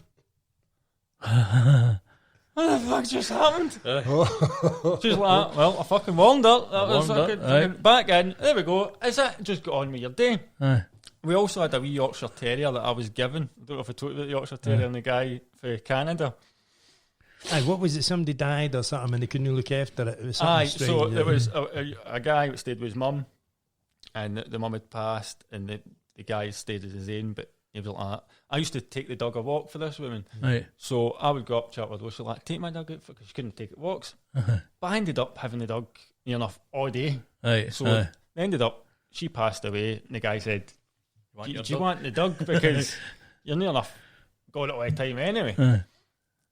what the fuck just happened? She's like, well, I fucking warned her. That was fucking back in. There we go. Is it? Just got on with your day. We also had a wee Yorkshire Terrier that I was given. I don't know if I told you about the Yorkshire Terrier and the guy for Canada. Aye, what was it? Somebody died or something and they couldn't look after it. It was something strange. So there was a guy that stayed with his mum, and the mum had passed, and the guy stayed with his own, but he was like that. I used to take the dog a walk for this woman. Right. So I would go up to her door, she'd like, take my dog out because she couldn't take it walks. But I ended up having the dog near enough all day. Right. So they ended up, she passed away, and the guy said, do you want the dog? Because you're near enough got it all the time anyway.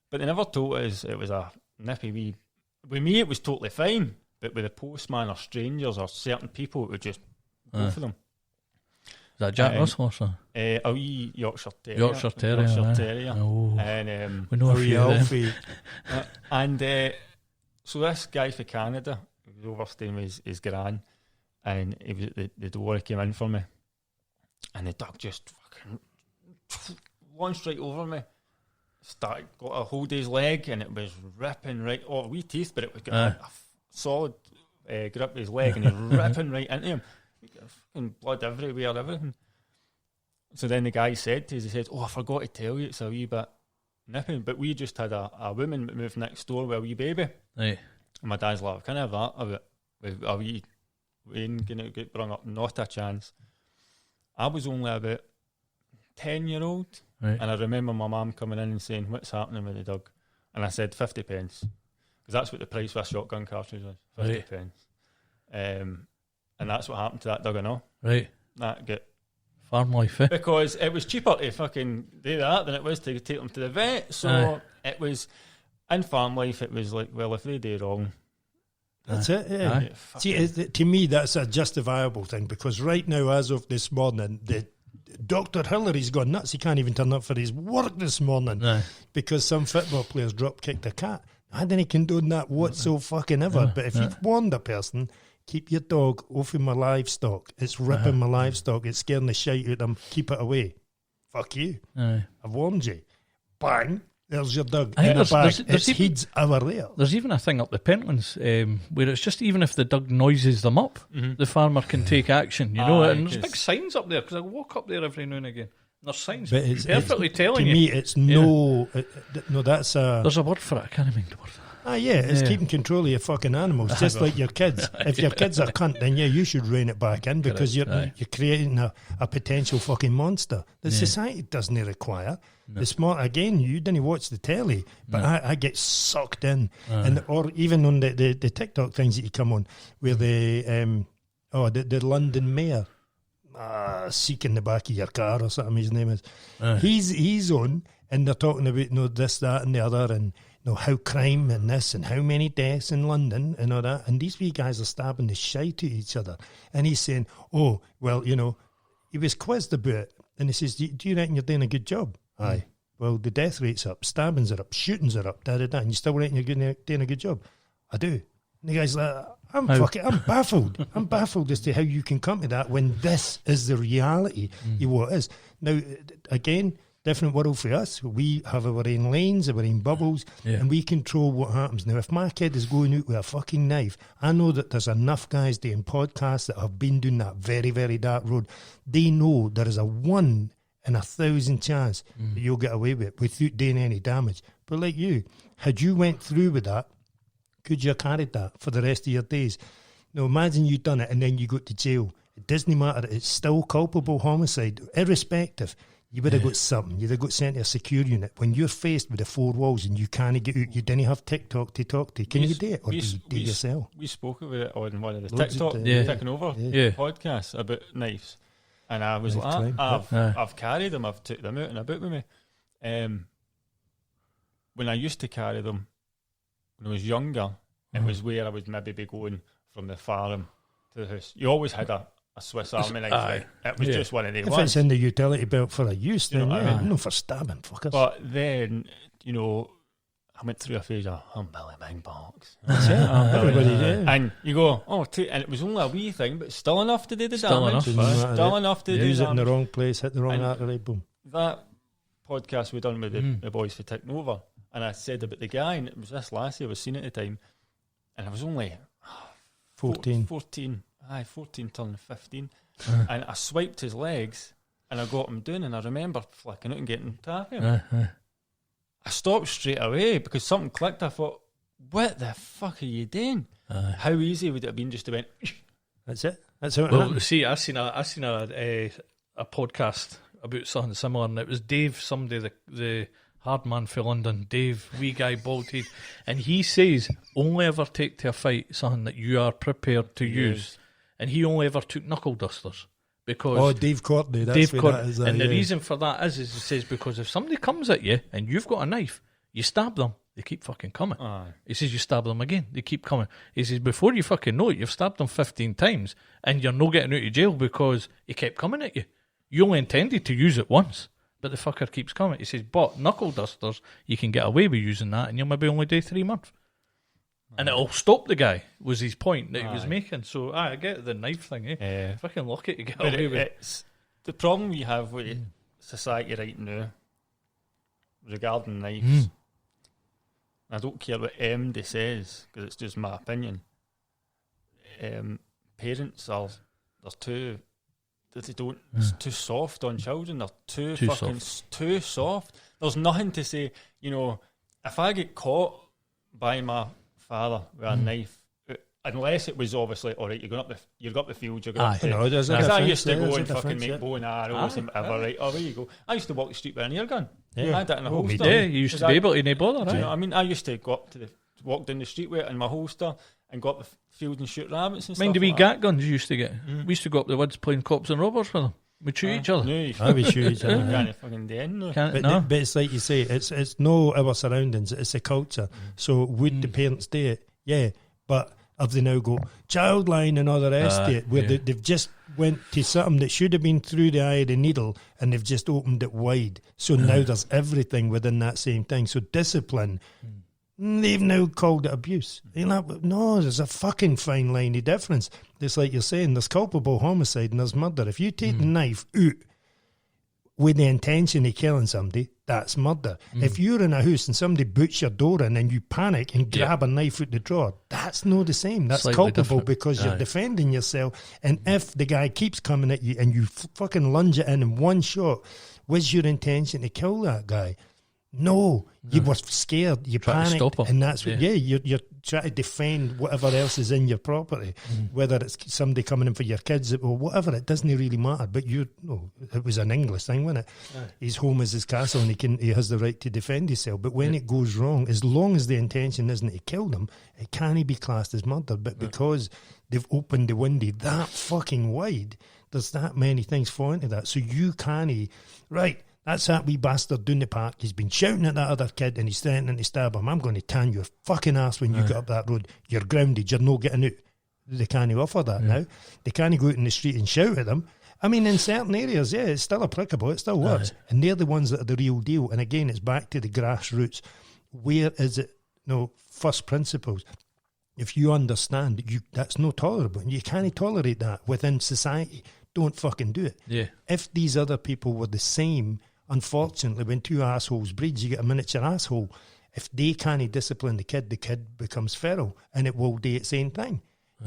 But they never told us it was a nippy wee. With me, it was totally fine. But with the postman or strangers or certain people, it would just go for them. Is that Jack Russell or something? A wee Yorkshire Terrier. Yorkshire Terrier. Oh. And we know a few of them. And so this guy for Canada, he was overstaying with his gran, and he was at the door, he came in for me, and the dog just fucking launched right over me. Got a hold of his leg, and it was ripping right off, wee teeth, but it was got a solid grip of his leg, and he was ripping right into him. Fucking blood everywhere, everything. So then the guy said to us, he said, I forgot to tell you, it's a wee bit nipping, but we just had a woman that moved next door with a wee baby. Right. And my dad's like, can I have that? With a wee Wayne going to get brung up? Not a chance. I was only about 10-year-old, right. And I remember my mum coming in and saying, what's happening with the dog? And I said 50 pence, because that's what the price for a shotgun cartridge was, 50 pence. And that's what happened to that dog and all. Right. That get farm life, eh? Because it was cheaper to fucking do that than it was to take them to the vet. So it was, in farm life, it was like, well, if they do wrong, that's it, yeah. See, to me, that's a justifiable thing, because right now, as of this morning, Dr. Hillary's gone nuts. He can't even turn up for his work this morning because some football players drop-kicked a cat. I didn't condone that whatsoever. But if you've warned a person, keep your dog off of my livestock. It's ripping my livestock. It's scaring the shite out of them. Keep it away. Fuck you. I've warned you. Bang. There's your dog in the bag. Its head's over there. There's even a thing up the Pentlands where it's just even if the dog noises them up, the farmer can take action. You know, and there's big signs up there because I walk up there every now and again. There's signs perfectly telling you. To me, it's no, that's a... There's a word for it. I can't remember the word. It's keeping control of your fucking animals, just like your kids. If your kids are cunt, then you should rein it back in, because you're creating a potential fucking monster that society doesn't require. The smart, again, you didn't watch the telly, but I get sucked in. Or even on the TikTok things that you come on, where the London mayor, Seek in the back of your car or something, his name is. He's on, and they're talking about this, that, and the other, and how crime and this, and how many deaths in London and all that. And these wee guys are stabbing the shite to each other. And he's saying, he was quizzed about it, and he says, do you reckon you're doing a good job? Aye. Well, the death rate's up, stabbings are up, shootings are up, and you still reckon you're doing a good job? I do. And the guy's like, I'm baffled. I'm baffled as to how you can come to that when this is the reality of what is. Now, again, different world for us. We have our own lanes, our own bubbles, and we control what happens. Now, if my kid is going out with a fucking knife, I know that there's enough guys doing podcasts that have been doing that very, very dark road. They know there is a 1 in 1,000 chance that you'll get away with it without doing any damage. But like you, had you went through with that, could you have carried that for the rest of your days? Now, imagine you'd done it and then you go to jail. It doesn't matter. It's still culpable homicide, irrespective. You would have got something. You'd have got sent to a secure unit. When you're faced with the 4 walls and you can't get out, you didn't have TikTok to talk to. Can you do it, or do you do it yourself? We spoke about it on one of the Loads TikTok of Taking Over podcasts about knives. And I was like, I've carried them, I've took them out and about with me. When I used to carry them, when I was younger, it was where I would maybe be going from the farm to the house. You always had a Swiss Army knife. Right? It was just one of the ones. If it's in the utility belt for a use, then no for stabbing fuckers. But then, I went through a phase of, I'm Billy Big Box. Everybody did. And you go, and it was only a wee thing, but still enough to do the damage. Still enough to do use the it in the wrong place, hit the wrong artery, boom. That podcast we done with the boys for Taking Over, and I said about the guy, and it was this lassie I was seeing at the time, and I was only 14 turning 15, and I swiped his legs, and I got him down, and I remember flicking out and getting tapping him. I stopped straight away because something clicked. I thought, what the fuck are you doing? How easy would it have been just to went... That's it. That's how it happened. See, I seen a podcast about something similar, and it was Dave, somebody, the hard man for London, Dave, wee guy, bald head, and he says, only ever take to a fight something that you are prepared to use. And he only ever took knuckle dusters. Because Dave Courtney, that's Dave what that is. And the reason for that is he says, because if somebody comes at you and you've got a knife, you stab them, they keep fucking coming. He says, you stab them again, they keep coming. He says, before you fucking know it, you've stabbed them 15 times and you're not getting out of jail because he kept coming at you. You only intended to use it once, but the fucker keeps coming. He says, but knuckle dusters, you can get away with using that and you'll maybe only do 3 months. And it'll stop the guy, was his point that he was making. So, I get the knife thing, fucking lucky to get away with it. It's the problem we have with society right now regarding knives. I don't care what MD says, because it's just my opinion. Parents they're too soft on children. They're too soft. There's nothing to say, if I get caught by my father with a knife, unless it was obviously all right, you're up the field, you're going because I used to go and fucking make bow and arrows and whatever, right? Oh, there you go. I used to walk the street with an air gun. I had that in a holster. Yeah, you used to be able to no bother, right? Do you know what I mean? I used to go up to walk down the street with it in my holster and go up the field and shoot rabbits and stuff. Mind the wee gat guns you used to get? We used to go up the woods playing cops and robbers with them. We'd shoot each other. We shoot each other. You can't fucking do it. But it's like you say, it's no our surroundings, it's a culture. So would the parents do it? Yeah, but have they now got child line and all the rest of it, where they've just went to something that should have been through the eye of the needle and they've just opened it wide. So now there's everything within that same thing. So discipline, they've now called it abuse. You're like, no, there's a fucking fine line of difference. It's like you're saying, there's culpable homicide and there's murder. If you take the knife out with the intention of killing somebody, that's murder. If you're in a house and somebody boots your door in and you panic and grab a knife out the drawer, that's not the same. That's slightly culpable different. because you're defending yourself. And if the guy keeps coming at you and you fucking lunge it in one shot, was your intention to kill that guy? No, you were scared, you panicked, stop him. and that's what, you're trying to defend whatever else is in your property, whether it's somebody coming in for your kids or whatever, it doesn't really matter. But it was an English thing, wasn't it? His home is his castle and he has the right to defend himself. But when it goes wrong, as long as the intention isn't to kill them, it can't be classed as murder. But because they've opened the window that fucking wide, there's that many things falling into that. So you can't, right, that's that wee bastard down the park. He's been shouting at that other kid and he's threatening to stab him. I'm going to tan your fucking ass when you get up that road. You're grounded. You're not getting out. They can't offer that now. They can't go out in the street and shout at them. I mean, in certain areas, it's still applicable. It still works. And they're the ones that are the real deal. And again, it's back to the grassroots. Where is it? First principles. If you understand, that's not tolerable. You can't tolerate that within society. Don't fucking do it. Yeah. If these other people were the same unfortunately, when two assholes breed, you get a miniature asshole. If they can't discipline the kid becomes feral, and it will do its same thing.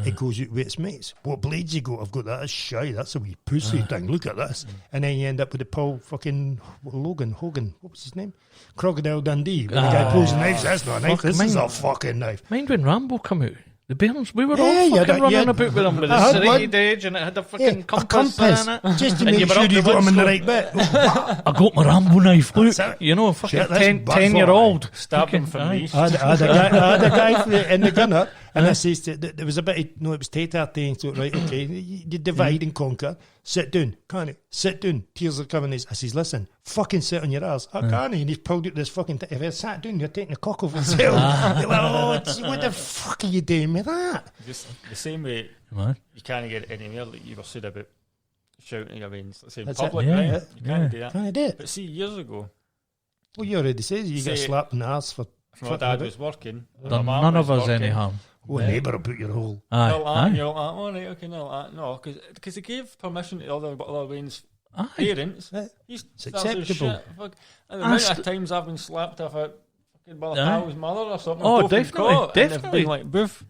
It goes out with its mates. What blades you got? I've got that. That's shy. That's a wee pussy thing. Look at this. And then you end up with the Paul fucking Hogan. What was his name? Crocodile Dundee. When the guy pulls a knife, that's not a knife. This is a fucking knife. Mind when Rambo come out? The Bairns, we were all fucking running about with him with a serrated edge, and it had a fucking compass in it. Just to make sure you got him in the right bit. I got my Rambo knife, look. You know, fucking 10-year-old. Stab him from the east. I had a guy in the gunner, and I says, there was a bit of, it was Tatar thing, so right, okay, you divide and conquer. Sit down, can't it? Sit down. Tears are coming. I says, listen, fucking sit on your ass. I can't. And he's pulled out this fucking thing. If I sat down, you're taking a cock off yourself. You're like, oh, what the fuck are you doing with that? Just the same way you can't get it anywhere, like you were saying about shouting, I mean, let's say in public, right? You can't do that. Can't do it. But see, years ago, well, you already said you get slapped in the ass for my dad was working. None of us any harm. Oh, neighbour will put your hole. No, because they gave permission to other Wayne's parents. It's acceptable. The amount of times I've been slapped off a fucking pal's mother or something. Oh, definitely. Been like, boof.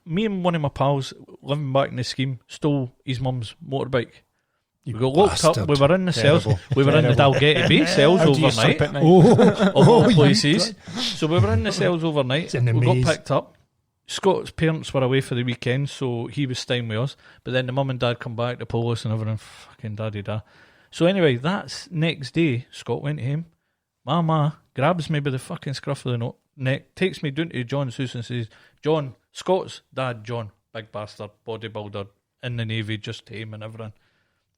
Me and one of my pals living back in the scheme stole his mum's motorbike. We got locked up. We were in the cells. We were in the Dalgety Bay cells overnight. Of all places. So we were in the cells overnight. We got picked up. Scott's parents were away for the weekend, so he was staying with us. But then the mum and dad come back, the police and everything. Fucking daddy-da. So anyway, that's next day. Scott went to him. Mama grabs me by the fucking scruff of the neck, takes me down to John's house and says, John, Scott's dad, John, big bastard, bodybuilder, in the Navy, just tame and everything.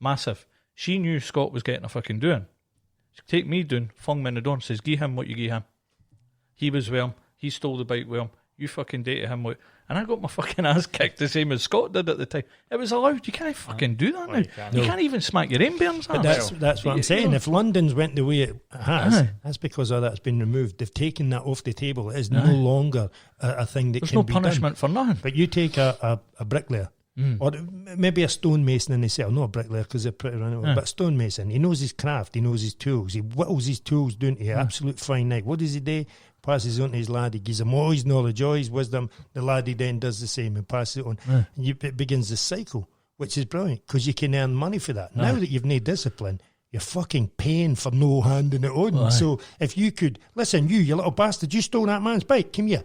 Massive. She knew Scott was getting a fucking doing. She take me down, flung me in the door and says, give him what you give him. He was with him. He stole the bike with him. You fucking dated him with. And I got my fucking ass kicked the same as Scott did at the time. It was allowed. You can't fucking do that now. You can't even smack your own bairns. But that's what I'm saying. If London's went the way it has, that's because all that's been removed. They've taken that off the table. It is no longer a thing that There's can no be punishment for nothing. But you take a bricklayer, or maybe a stonemason in the cell, not a bricklayer because they're pretty running, but a stonemason. He knows his craft, he knows his tools, he whittles his tools down to absolute fine night. What does he do? Passes on to his lad, he gives him all his knowledge, all his wisdom. The laddie then does the same and passes it on. And it begins the cycle, which is brilliant because you can earn money for that. Now that you've no discipline, you're fucking paying for no handing it on. So if you could, listen, you little bastard, you stole that man's bike, come here,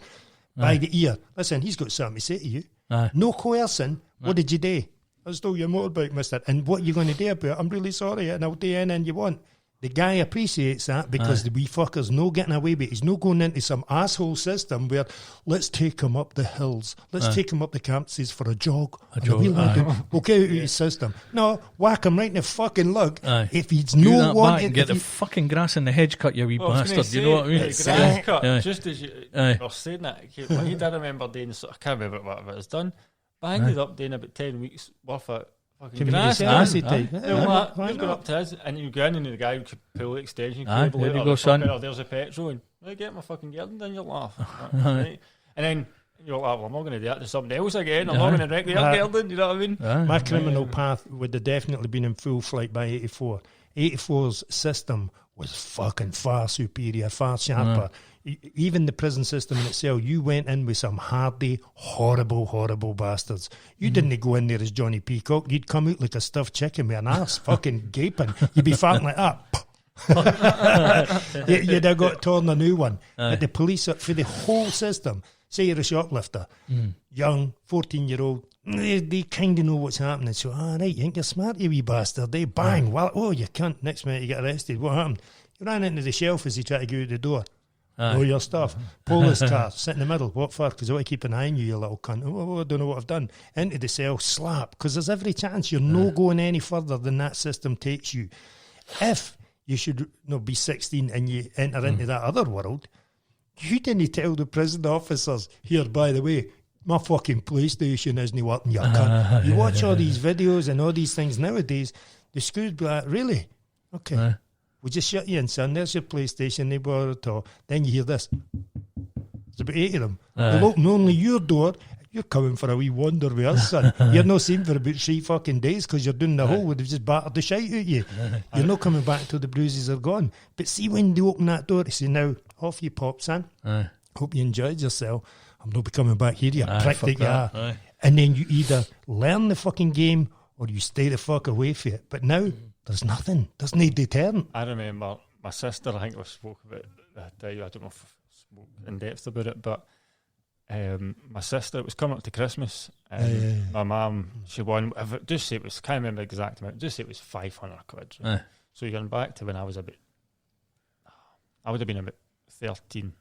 by the ear. Listen, he's got something to say to you. No coercing. What did you do? I stole your motorbike, mister. And what are you going to do about it? I'm really sorry, and I'll do anything you want. The guy appreciates that because the wee fucker's no getting away with it. He's no going into some asshole system where let's take him up the hills. Let's take him up the campuses for a jog. We'll get out of his system. No, whack him right in the fucking lug. If he's do no one... and get the fucking grass in the hedge cut, you wee bastard. You know what I mean? Grass cut, just as you were saying that, what you did remember doing, I can't remember what it was done, but I ended up doing about 10 weeks worth of fucking grass. You've gone up to his, and you go in and the guy could pull the extension cable there you go, son. There's a petrol, and I get my fucking gelding, then you'll laugh. Right? And then you're like, well, I'm not going to do that to somebody else again. I'm not going to wreck the gelding, you know what I mean? My criminal path would have definitely been in full flight by 84. 84's system was fucking far superior, far sharper. Even the prison system in itself, you went in with some hardy, horrible, horrible bastards. You didn't go in there as Johnny Peacock. You'd come out like a stuffed chicken with an ass fucking gaping. You'd be farting like that. You'd have got torn a new one. But the police, for the whole system, say you're a shoplifter, young, 14-year-old, they kind of know what's happening. So, right, you think you're smart, you wee bastard. They bang, well, oh, you can't. Next minute you get arrested. What happened? You ran into the shelf as he tried to go out the door. Oh, your stuff. Police car, sit in the middle. What for? Because I want to keep an eye on you, you little cunt. Oh, I don't know what I've done. Into the cell, slap. Because there's every chance you're no going any further than that system takes you. If you should be 16 and you enter into that other world, you didn't tell the prison officers, here, by the way, my fucking PlayStation isn't working, you cunt. You watch all these videos and all these things nowadays, the schools be like, really? Okay. We'll just shut you in, son. There's your PlayStation. They bother at all. Then you hear this. There's about 8 of them. They'll open only your door. you're coming for a wee wander with us, son. You're not seen for about 3 fucking days because you're doing the hole where they've just battered the shite out you. You're not coming back till the bruises are gone. But see, when they open that door, they say, now, off you pop, son. Hope you enjoyed yourself. I'm not be coming back here, you prick that you are. And then you either learn the fucking game or you stay the fuck away from it. But now, there's nothing. There's no deterrent. I remember my sister, I think we spoke about that day, I don't know if I spoke in depth about it, but my sister, it was coming up to Christmas, and my mum, she won, just say it was, can't remember the exact amount, just say it was 500 quid. Right? So you're going back to when I was I would have been about 13.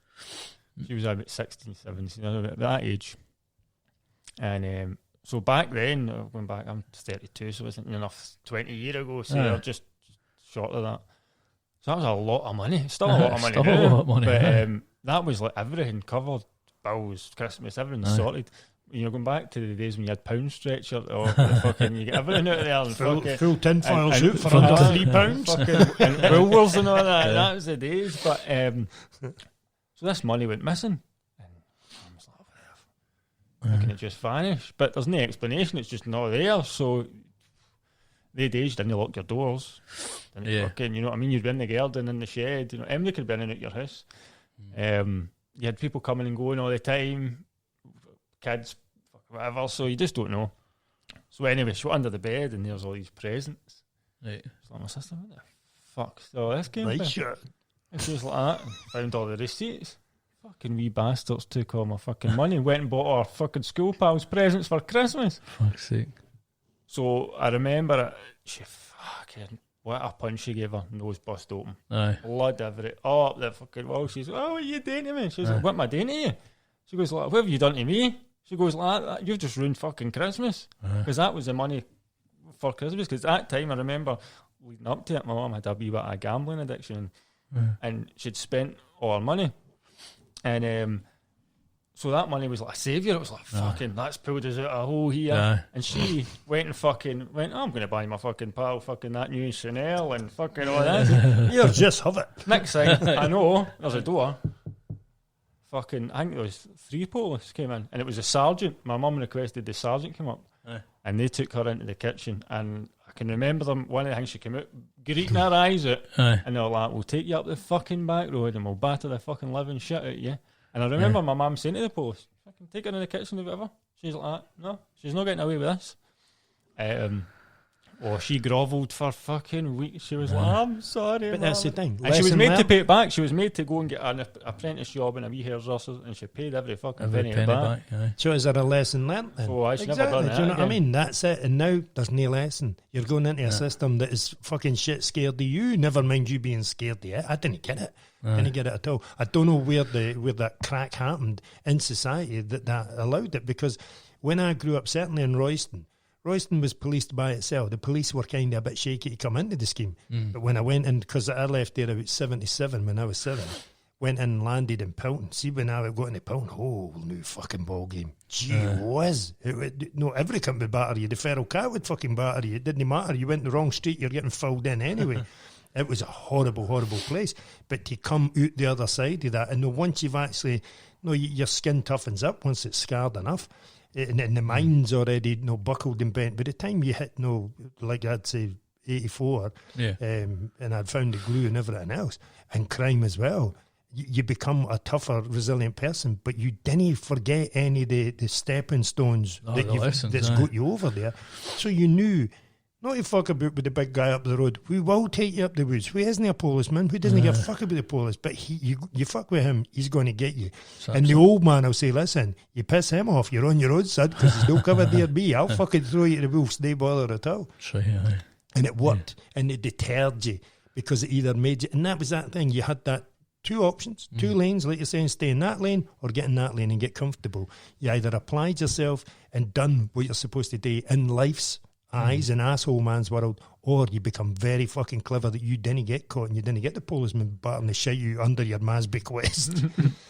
She was about 16, 17, about that age. And so back then, going back, I'm 32, so it wasn't enough 20 years ago, so you're just short of that. So that was a lot of money. Still a lot of money. Still a lot of money. But that was like everything covered. Bills, Christmas, everything sorted. You know, going back to the days when you had pound stretcher or fucking, you get everything out of there and full tinfoil suit for under £3. Fucking, and Woolworths and all that. That was the days. But so this money went missing. And I was like, how can it just vanish? But there's no explanation. It's just not there. So the days you didn't lock your doors. Fucking, you know what I mean? You'd be in the garden, in the shed. You know, anybody could be in and out your house. You had people coming and going all the time, kids, whatever, so you just don't know. So anyway, she went under the bed and there's all these presents. Right. So my sister, what the fuck? So this came Right, from? sure. And she was like that, and found all the receipts. Fucking wee bastards took all my fucking money and went and bought our fucking school pals presents for Christmas. Fuck's sake. So I remember it, she fucking... What a punch she gave her, nose bust open. Blood everywhere, all up the fucking wall. She's like, oh, what are you doing to me? She's like, what am I doing to you? She goes like, what have you done to me? She goes like that, you've just ruined fucking Christmas. Because that was the money for Christmas. Because at that time, I remember leading up to it, my mum had a wee bit of a gambling addiction. And she'd spent all her money. And so that money was like a saviour. It was like, fucking, that's pulled us out of a hole here. And she went, oh, I'm going to buy my fucking pal fucking that new Chanel and fucking all that. You just have it. Next thing, I know, there's a door. Fucking, I think there was 3 police came in. And it was a sergeant. My mum requested the sergeant come up. And they took her into the kitchen. And I can remember them, one of the things she came out, greeting her eyes out. And they were like, we'll take you up the fucking back road and we'll batter the fucking living shit out of you. And I remember my mum saying to the police, I can take her in the kitchen or whatever. She's like, no, she's not getting away with this. She grovelled for fucking weeks. She was like, I'm sorry. But that's the thing. And she was made to pay it back. She was made to go and get an apprentice job in a wee hairdresser, and she paid every fucking penny back. So is there a lesson learnt then? So I should never done that. Do you know what I again. mean? That's it. And now there's no lesson. You're going into a system that is fucking shit scared of you. Never mind you being scared of it. I didn't get it. Didn't get it at all. I don't know where that crack happened in society that allowed it, because when I grew up, certainly in Royston was policed by itself. The police were kind of a bit shaky to come into the scheme. But when I went in, because I left there about 77 when I was 7, went in and landed in Pilton. See, when I got into Pilton, whole new fucking ball game. Gee whiz. No, every company would batter you. The feral cat would fucking batter you. It didn't matter. You went the wrong street, you're getting filled in anyway. It was a horrible, horrible place. But to come out the other side of that, and once you've actually, your skin toughens up once it's scarred enough, and the mind's already buckled and bent. By the time you hit, like I'd say, 84, and I'd found the glue and everything else, and crime as well, you become a tougher, resilient person, but you didn't forget any of the stepping stones that's got you over there. So you knew, not to fuck about with the big guy up the road. We will take you up the woods. Who isn't a policeman? Who doesn't give a fuck about the police? But you fuck with him, he's going to get you. And the old man will say, listen, you piss him off, you're on your own, son, because he's no covered near me. I'll fucking throw you to the wolves, no bother at all. And it worked. And it deterred you, because it either made you, and that was that thing, you had that 2 options, 2 lanes, like you're saying, stay in that lane or get in that lane and get comfortable. You either applied yourself and done what you're supposed to do in life's eyes and asshole man's world, or you become very fucking clever that you didn't get caught and you didn't get the policeman batting the shit you under your Masbic West.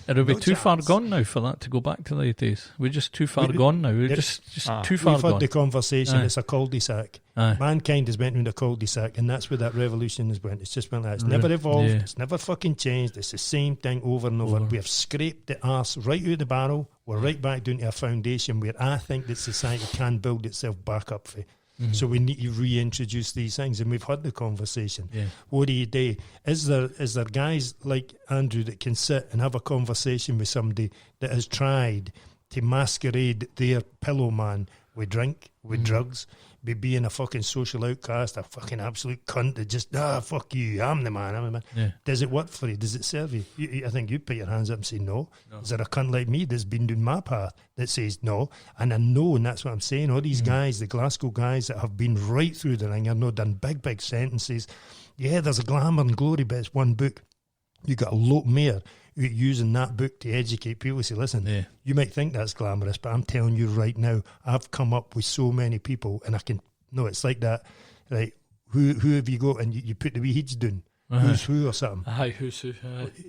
It'll be No too far chance. gone now for that to go back to the days. We're just too far gone now. We're Yep. just too far We've had gone. the conversation. Aye. It's a cul-de-sac. Aye. Mankind has went into a cul-de-sac, and that's where that revolution has went. It's just went like it's never evolved. Yeah. It's never fucking changed. It's the same thing over and over. We have scraped the arse right out the barrel. We're right back down to a foundation where I think that society can build itself back up for. So we need to reintroduce these things, and we've had the conversation. Yeah. What do you do? Is there guys like Andrew that can sit and have a conversation with somebody that has tried to masquerade their pillow man with drink, with drugs, be being a fucking social outcast, a fucking absolute cunt that just, fuck you, I'm the man. Yeah. Does it work for you? Does it serve you? I think you put your hands up and say no. Is there a cunt like me that's been doing my path that says no? And I know, and that's what I'm saying, all these guys, the Glasgow guys that have been right through the ring, I know, done big sentences. Yeah, there's a glamour and glory, but it's one book. You got a lot more using that book to educate people. Say, listen, you might think that's glamorous, but I'm telling you right now, I've come up with so many people, and I can. No, it's like that. Right? Who have you got? And you put the wee heads down. Who's who or something. Aye, who's who?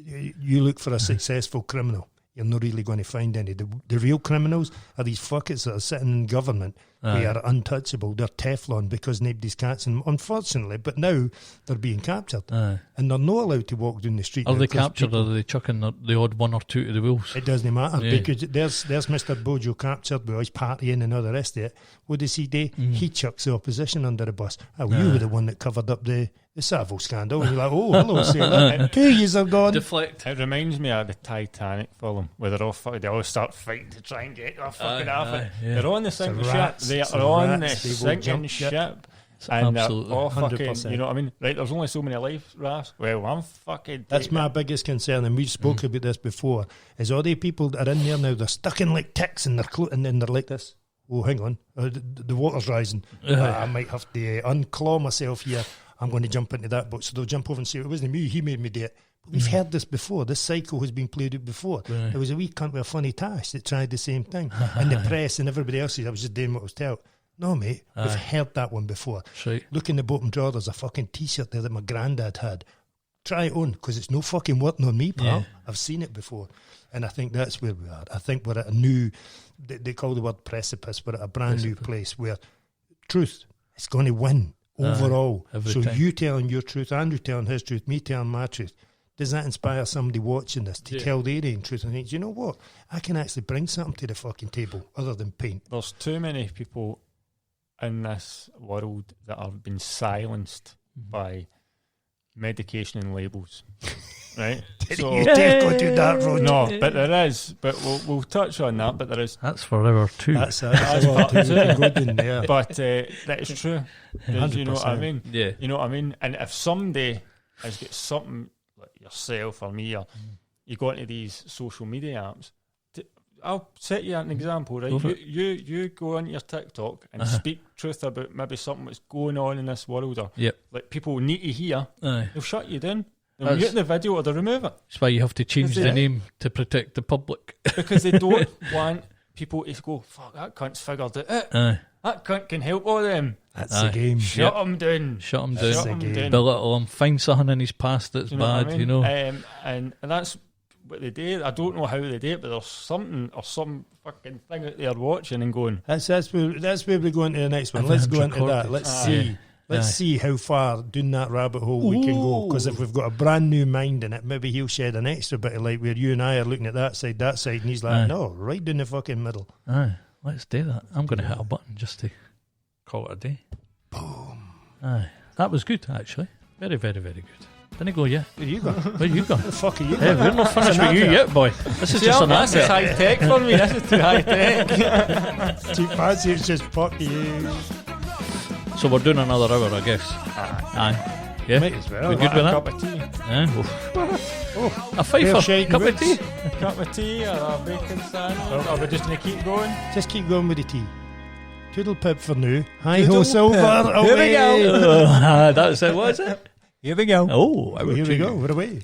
You look for a successful criminal. You're not really going to find any. The real criminals are these fuckers that are sitting in government. They are untouchable. They're Teflon because nobody's catching them, unfortunately. But now they're being captured. And they're not allowed to walk down the street. Are now they 'cause captured or are they chucking the odd one or two to the wheels? It doesn't matter Yeah. because there's Mr. Bojo captured with his partying and all the rest of it. What does he do? He chucks the opposition under the bus. Oh, you were the one that covered up the Savile scandal. And you're like, oh, hello, sailor. 2 years are gone. Deflect. It reminds me of the Titanic film where they all start fighting to try and get off fucking off it. yeah. They're on the sinking ship. rats. They It's are on rats. the They will sinking jump ship. ship. And they're Absolutely. all fucking, 100%. you know what I mean? Right, there's only so many life rafts. Well, I'm fucking... That's taking my it. biggest concern, and we've spoken about this before, is all the people that are in there now, they're stuck in like ticks and and then they're like this. Oh, hang on, the water's rising. I might have to unclaw myself here. I'm going to jump into that boat. So they'll jump over and say, it wasn't me, he made me do it. But we've heard this before. This cycle has been played out before. There was a wee cunt with a funny tash that tried the same thing. And the press and everybody else said, I was just doing what I was told. No, mate, we've heard that one before. Right. Look in the bottom drawer, there's a fucking T-shirt there that my granddad had. Try it on, because it's no fucking working on me, pal. I've seen it before. And I think that's where we are. I think we're at a new, they call the word precipice, we're at a brand new place where truth is going to win overall. every So time. you telling your truth, Andrew telling his truth, me telling my truth. Does that inspire somebody watching this to tell their own truth and think, do you know what? I can actually bring something to the fucking table other than paint. There's too many people in this world that have been silenced by medication and labels. Right? So, You dare go to that road. no, but there is. But we'll touch on that. But there is. That's forever too. That's a lot to go down there. But that is true. You know what I 100%. mean? Yeah. You know what I mean? And if somebody has got something like yourself or me, or you go into these social media apps, I'll set you an example, right? You go on your TikTok and speak truth about maybe something that's going on in this world, or like people need to hear. Aye. They'll shut you down. They'll That's- mute the video or they'll remove it That's why you have to change Is the it- name to protect the public. because they don't want people to go, fuck, that cunt's figured it out. Aye. That cunt can help all them. That's Aye. the game. Shut them down. Shut him Shut down. 'em down. Belittle him. Find something in his past that's You know what I bad, mean? you know. And that's what they do. I don't know how they do it, but there's something or some fucking thing out there watching and going, That's where we're going to the next one. Everything's Let's go into recorded. that. Let's Aye. see. Let's Aye. see how far down that rabbit hole we can go. Because if we've got a brand new mind in it, maybe he'll shed an extra bit of light where you and I are looking at that side, and he's like, Aye. no, right down the fucking middle. Aye. Let's do that. I'm going to hit a button just to call it a day. Boom. Aye. That was good, actually. Very, very, very good. Didn't go yet. Where you go? Where you go? The fuck are you Hey, we're not finished with you yet, boy. This is just an that's advert. high tech for me. This is too high tech. Too fancy, it's just fuck you. So we're doing another hour, I guess. Aye. Yeah. Might as well. We good with Cup that? of tea, Yeah. Oh, A fifer. shite Cup of boots. tea. cup of tea, or a bacon sandwich, or we're just gonna keep going. just keep going with the tea. Toodle pip for now. Hi ho, silver. Here we go. Away. That's it. What is it? Here we go. Oh, Here we go. We're away.